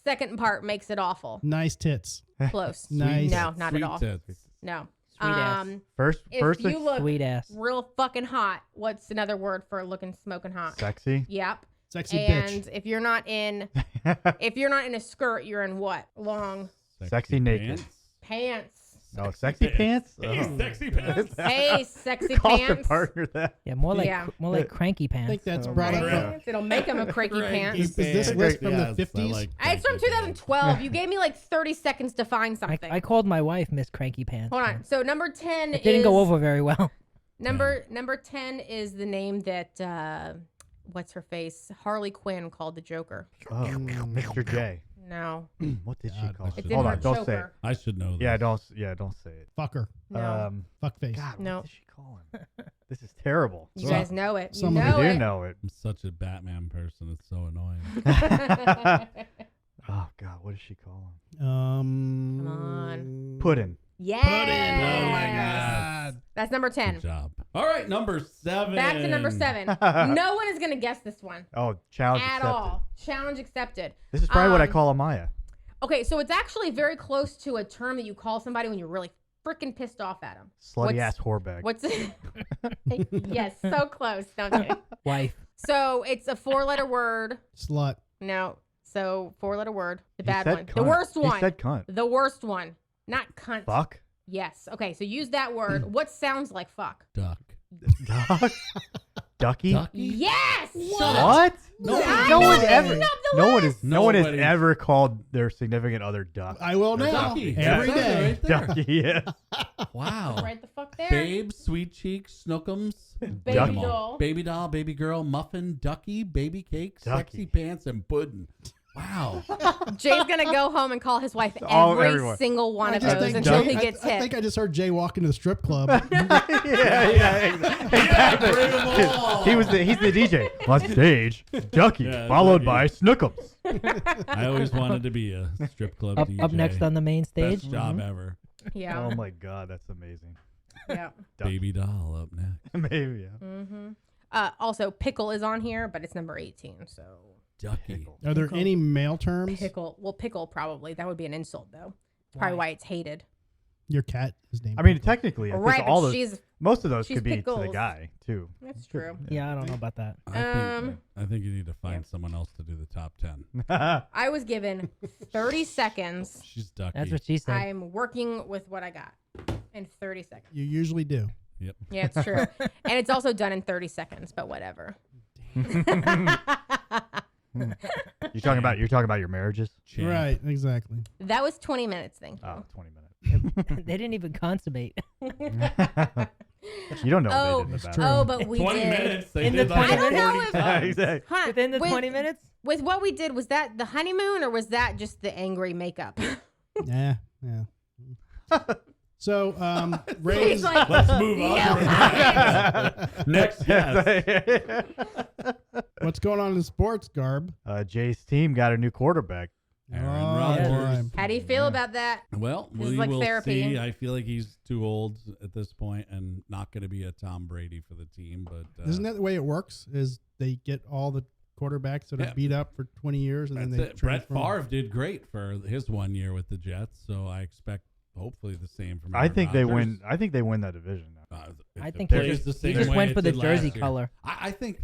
Second part makes it awful. Nice tits. Close. Nice. No, not Sweet at all. tits. No. Sweet ass. First, If you look Sweet ass. real fucking hot, what's another word for looking smoking hot? sexy. Yep. Sexy And bitch. if you're not in a skirt, you're in what? Long Sexy naked. pants. No, sexy pants. Hey, Oh. sexy pants. Hey, sexy Call your pants. partner that. Yeah, more like Yeah. cranky I think pants. that's Oh brought my up. God. Pants. It'll make them a cranky pants. Is this list from the 50s? It's from 2012. You gave me like 30 seconds to find something. I called my wife Miss Cranky Pants. Hold on. So number 10 It didn't is go over very well. number 10 is the name that what's her face? Harley Quinn called the Joker. Oh, Mr. J. No. What did she God, call it's it? It's in Hold her on, don't say it. choker. I should know this. Yeah, don't say it. Fucker. No. Fuck face. God, No. what did she call him? This is terrible. You guys know it. You Someone know I do it. know it. I'm such a Batman person. It's so annoying. Oh God, what does she call him? Come on. Puddin. Yeah. Oh my God. That's number Good 10. job. All right, number 7. Back to number 7. No one is going to guess this one Oh, challenge at accepted. all. Challenge accepted. This is probably what I Um, call Amaya. Okay, so it's actually very close to a term that you call somebody when you're really freaking pissed off at them. Slutty ass whorebag. What's it? Yes, so close. Don't you? Wife. So it's a 4-letter word. Slut. No. So 4-letter word. The He bad said one. The cunt. worst one. He said cunt. The worst one. Not cunt. Fuck. Yes. Okay, so use that word. What sounds like fuck? Duck. Duck. Ducky. Ducky? Yes. What? No, No one ever. Up the No one list. is. No one has Nobody- ever called their significant other duck. I will now. Ducky. Every That's it day. right there. Ducky. Yeah. Wow. Right the fuck there. Babe, sweet cheeks, snookums, Baby Ducky. doll. baby doll, baby girl, muffin, ducky, baby cake, sexy Ducky. pants, and pudding. Wow. Jay's gonna go home and call his wife Oh, every everyone. single one I of just those think until Jay- he gets I hit. think I just heard Jay walk into the strip club. yeah. bring 'em all. He's the DJ on stage. Ducky, Yeah, followed Ducky. by Snookums. I always wanted to be a strip club Up DJ. next on the main stage. Best job ever. Yeah. Oh my God, that's amazing. Yeah. Baby doll up next. Maybe. Yeah. Mm-hmm. Also, pickle is on here, but it's number 18. So Ducky. Are there any male terms? pickle. Well, pickle probably. That would be an insult, though. It's probably why it's hated. Your cat is named. I mean, Pickle. technically, I think Right, all but those, most of those she's could be to the pickles. guy too. That's true. Yeah, I don't know about that. I think you need to find someone else to do the top 10. I was given 30 seconds. She's Ducky. That's what she said. I'm working with what I got in 30 seconds. You usually do. Yep. Yeah, it's true. And it's also done in 30 seconds, but whatever. You're talking about your marriages? Champ. Right, exactly. That was 20 minutes, thank you. Oh, 20 minutes. They didn't even consummate. You don't know Oh, what they did in the it's back. true. Oh, but we 20 did. minutes. They In did the like 20 I don't know 40 if- times. Exactly. Huh, Within the with- 20 minutes? With what we did, was that the honeymoon or was that just the angry makeup? Yeah. So, Ray's He's like, Let's move on. Yeah. Next guest. what's going on in sports, Garb? Jay's team got a new quarterback. Aaron Oh, Rodgers. boy. How do you feel about that? Well, This is we like will therapy. see. I feel like he's too old at this point and not going to be a Tom Brady for the team. But Isn't that the way it works? Is they get all the quarterbacks that are Yeah. beat up for 20 years and that's then they it. Brett transform? Favre did great for his 1 year with the Jets, so I expect hopefully the same from. I Aaron think they Rodgers. win. I think they win that division now. If I it think he plays just, the he same just way went it for the did jersey last year. color. I think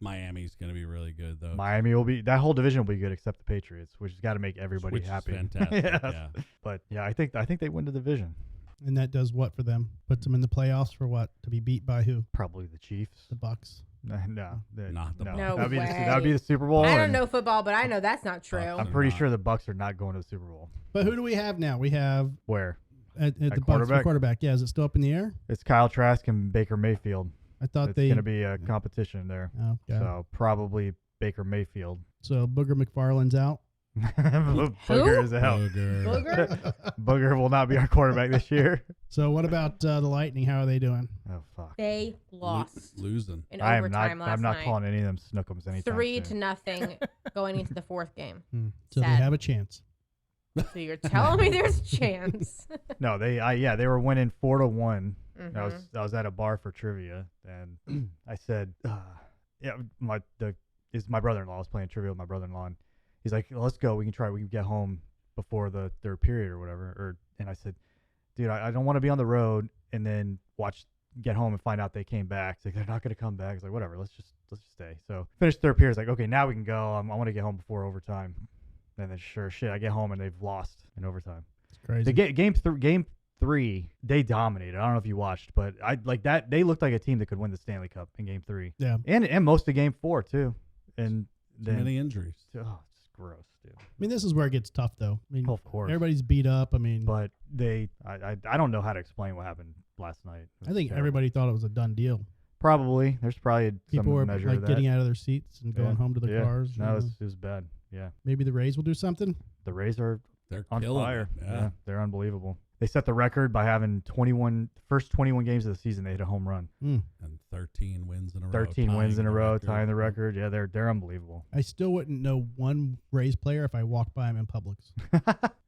Miami's going to be really good though. Miami will be, that whole division will be good except the Patriots, which has got to make everybody Which is happy. fantastic, Yes. yeah. But yeah, I think they win the division. And that does what for them? Puts them in the playoffs for what? To be beat by who? Probably the Chiefs. The Bucks. No, Not the Bucs. No That'd be way. that would be the Super Bowl. I don't and know football, but I know that's not true. I'm pretty sure the Bucks are not going to the Super Bowl. But who do we have now? We have Where? at the Bucks for quarterback? quarterback. Yeah, is it still up in the air? It's Kyle Trask and Baker Mayfield. I thought It's they. going to be a competition there. Oh, God. So probably Baker Mayfield. So Booger McFarland's out. Booger is out. Booger? Booger will not be our quarterback this year. So what about the Lightning? How are they doing? Oh fuck! They lost losing. in I am overtime not. last I'm not night. calling any of them snookums anytime 3-0 going into the fourth game. So they Sad. have a chance. So you're telling me there's a chance? No, they were winning 4-1. Mhm. I was at a bar for trivia, and I said, my brother-in-law was playing trivia with my brother-in-law, and he's like, let's go. We can get home before the third period or whatever. And I said, dude, I don't want to be on the road and then get home and find out they came back. It's like, they're not going to come back. It's like, whatever, let's just stay. So finished third period. It's like, okay, now we can go. I want to get home before overtime. And then sure shit, I get home and they've lost in overtime. It's crazy. The game 3, they dominated. I don't know if you watched, but I like that. They looked like a team that could win the Stanley Cup in game 3. Yeah. And most of game 4 too. And Too then many injuries. oh, it's gross, dude. I mean, this is where it gets tough, though. I mean, Of course. everybody's beat up. I mean, But I don't know how to explain what happened last night. It I was think terrible. everybody thought it was a done deal. Probably. There's probably People some were measure like of that. getting out of their seats and going home to their cars. No, you it know. was bad. Yeah. Maybe the Rays will do something. The Rays are They're on killing fire. it. Yeah. They're unbelievable. They set the record by having first 21 games of the season they hit a home run. And 13 wins in a row. 13 wins in a row, tying the record. record. Yeah, they're unbelievable. I still wouldn't know one Rays player if I walked by him in Publix.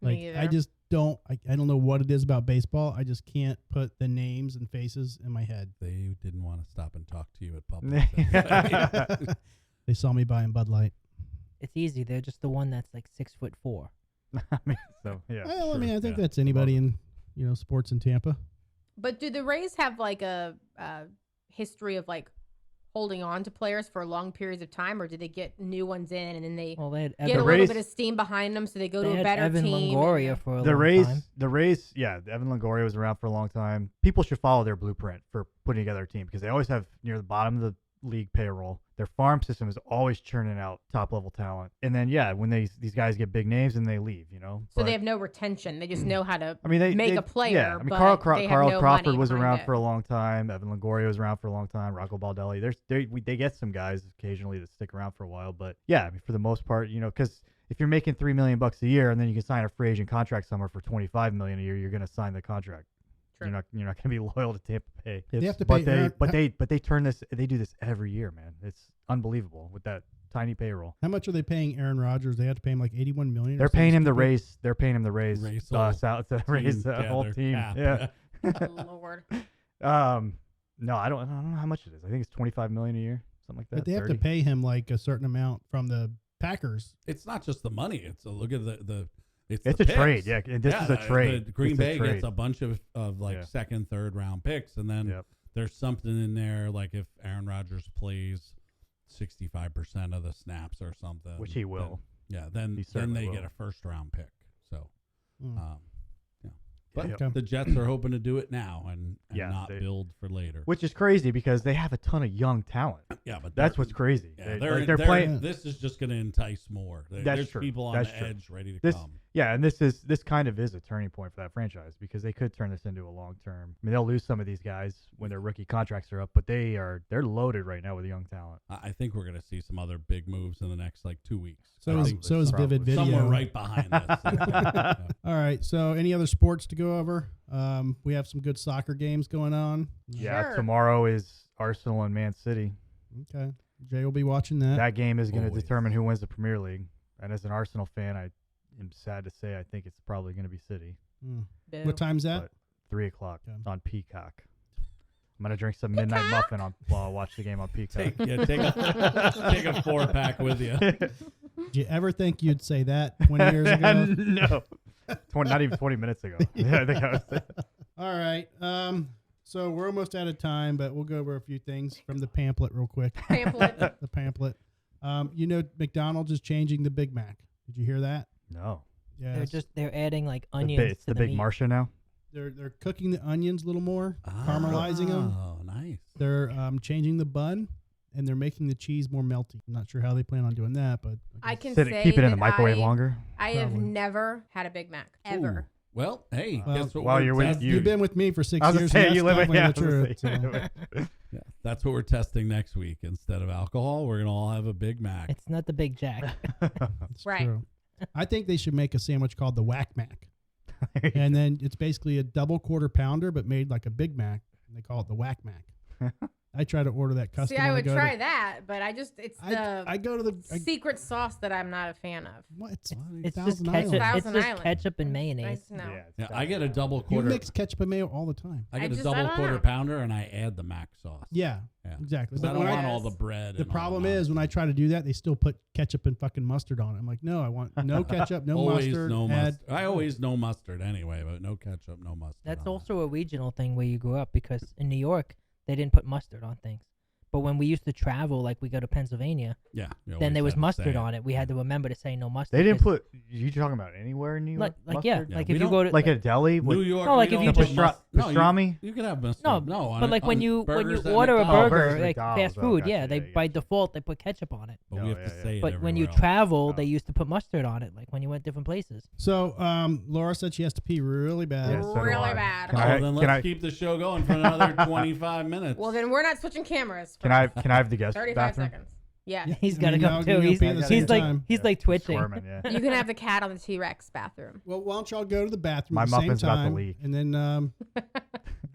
Like either. I just don't. I don't know what it is about baseball. I just can't put the names and faces in my head. They didn't want to stop and talk to you at Publix. They saw me buying Bud Light. It's easy. They're just the one that's like 6'4". I mean, so yeah. Well, I mean, I think yeah. that's anybody in sports in Tampa. But do the Rays have like a history of like holding on to players for long periods of time, or do they get new ones in and then they Well, they had get a Evan, little Rays- bit of steam behind them, so they go they to a had better Evan team? Longoria and- for a The long Rays, time. yeah, Evan Longoria was around for a long time. People should follow their blueprint for putting together a team because they always have near the bottom of the league payroll. Their farm system is always churning out top level talent. And then when these guys get big names and they leave, So But, they have no retention. They just know how to I mean, they make they- a player. Yeah, I mean, but Carl they have no Crawford money was behind around it. for a long time. Evan Longoria was around for a long time. Rocco Baldelli. They get some guys occasionally that stick around for a while, but yeah, I mean, for the most part, because if you're making $3 million a year and then you can sign a free agent contract somewhere for $25 million a year, you're going to sign the contract. True. You're not going to be loyal to Tampa Bay. They have to but pay Aaron- they turn this. They do this every year, man. It's unbelievable with that tiny payroll. How much are they paying Aaron Rodgers? They have to pay him like $81 million. They're paying him the raise. They're paying him the raise. Raise South to raise the whole their team. cap. Yeah. Lord. No, I don't know how much it is. I think it's $25 million a year, something like that. But they 30? have to pay him like a certain amount from the Packers. It's not just the money. It's a look at it's a picks. trade. Yeah, and this is a trade. The Green It's a Bay trade. gets a bunch of like second, third round picks, and then there's something in there like if Aaron Rodgers plays 65% of the snaps or something, which he will. Then they get a first round pick. So, but the Jets are hoping to do it now and not build for later. Which is crazy because they have a ton of young talent. Yeah, but that's what's crazy. Yeah, they're playing. This is just going to entice more. There's true. people on the edge ready to come. Yeah, and this kind of is a turning point for that franchise because they could turn this into a long term. I mean, they'll lose some of these guys when their rookie contracts are up, but they're loaded right now with young talent. I think we're going to see some other big moves in the next 2 weeks. So is Vivid Video. Somewhere right behind this. All right. So any other sports to go over? We have some good soccer games going on. Yeah, tomorrow is Arsenal and Man City. Okay. Jay will be watching that. That game is going to determine who wins the Premier League. And as an Arsenal fan, I am sad to say I think it's probably going to be City. What time's that? But 3:00. Okay. It's on Peacock. I'm going to drink some midnight muffin while I watch the game on Peacock. Take a 4-pack with you. Did you ever think you'd say that 20 years ago? No. Not even 20 minutes ago. Yeah, I think I was. All right. So we're almost out of time, but we'll go over a few things from the pamphlet real quick. The pamphlet. McDonald's is changing the Big Mac. Did you hear that? No. Yeah. They're adding like onions. It's the Big Marcia now. They're cooking the onions a little more, caramelizing them. Oh, nice. They're changing the bun, and they're making the cheese more melty. I'm not sure how they plan on doing that, but I can say keep it in the microwave longer. I have never had a Big Mac ever. Ooh. Well, hey, guess what? While you've been with me for 6 years. You live with Yeah, that's what we're testing next week. Instead of alcohol, we're gonna all have a Big Mac. It's not the Big Jack. That's true. I think they should make a sandwich called the Whack Mac. And then it's basically a double quarter pounder, but made like a Big Mac. And they call it the Whack Mac. I try to order that custom. See, I would try that, but I go to the secret sauce that I'm not a fan of. What? It's just ketchup. It's just ketchup and mayonnaise. I get a double quarter. You mix ketchup and mayo all the time. I get a double quarter pounder and I add the mac sauce. Yeah, exactly. But I don't want all the bread. The problem is when I try to do that, they still put ketchup and fucking mustard on it. I'm like, no, I want no ketchup, no mustard. I always no mustard anyway, but no ketchup, no mustard. That's also a regional thing where you grew up because in New York, they didn't put mustard on things. But when we used to travel, like we go to Pennsylvania, then there was mustard on it. We had to remember to say no mustard. They didn't put. You talking about anywhere in New York? Like if you go to like a deli, New York. No, like if you just pastrami. You can have mustard. No, but like when you order a burger, like fast food, they by default they put ketchup on it. But we have to say it. But when you travel, they used to put mustard on it, like when you went different places. So Laura said she has to pee really bad. Really bad. Then let's keep the show going for another 25 minutes. Well, then we're not switching cameras. Can I have the guest 35 bathroom? seconds. Yeah. He's got to go too. He's like twitching. You can have the cat on the T-Rex bathroom. Well, why don't y'all go to the bathroom My at the same muffin's time, about to leak. and then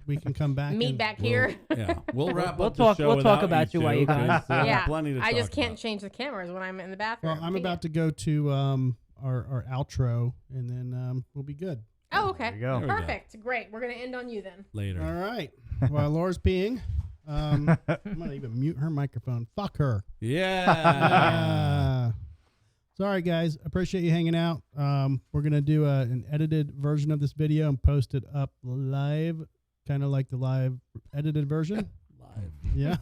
we can come back. Meet back here. Yeah, we'll wrap up the show. We'll talk about you while you're gone. Yeah, plenty to I just talk can't about. change the cameras when I'm in the bathroom. Well, I'm about to go to our outro, and then we'll be good. Oh, okay. There you go. Perfect. Great. We're gonna end on you then. Later. All right. While Laura's peeing, I'm gonna even mute her microphone. Fuck her. Yeah. Sorry, guys. Appreciate you hanging out. We're gonna do an edited version of this video and post it up live, kind of like the live edited version. Live. Yeah.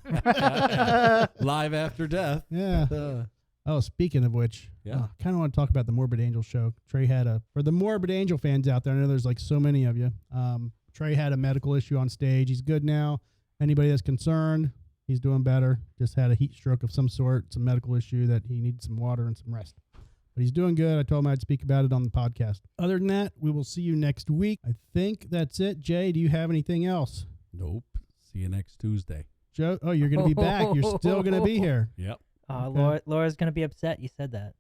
Live after death. Yeah. Oh, speaking of which, I kind of want to talk about the Morbid Angel show. Trey had for the Morbid Angel fans out there, I know there's like so many of you. Trey had a medical issue on stage. He's good now. Anybody that's concerned, he's doing better. Just had a heat stroke of some sort, some medical issue that he needed some water and some rest. But he's doing good. I told him I'd speak about it on the podcast. Other than that, we will see you next week. I think that's it. Jay, do you have anything else? Nope. See you next Tuesday. Joe, you're going to be back. You're still going to be here. Yep. Okay. Laura's going to be upset you said that.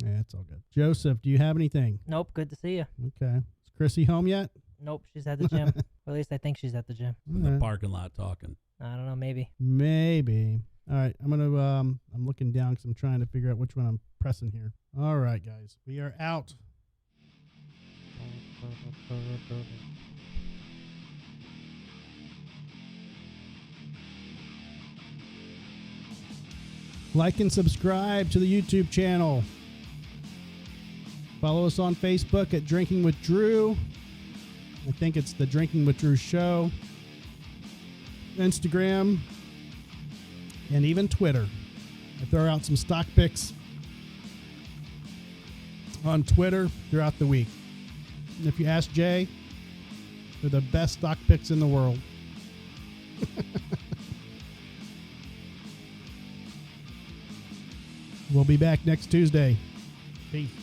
Yeah, it's all good. Joseph, do you have anything? Nope. Good to see you. Okay. Is Chrissy home yet? Nope. She's at the gym. Or at least I think she's at the gym. In the parking lot talking. I don't know. Maybe. All right. I'm looking down because I'm trying to figure out which one I'm pressing here. All right, guys. We are out. Like and subscribe to the YouTube channel. Follow us on Facebook at Drinking with Drew. I think it's the Drinking with Drew Show. Instagram. And even Twitter. I throw out some stock picks on Twitter throughout the week. And if you ask Jay, they're the best stock picks in the world. We'll be back next Tuesday. Peace.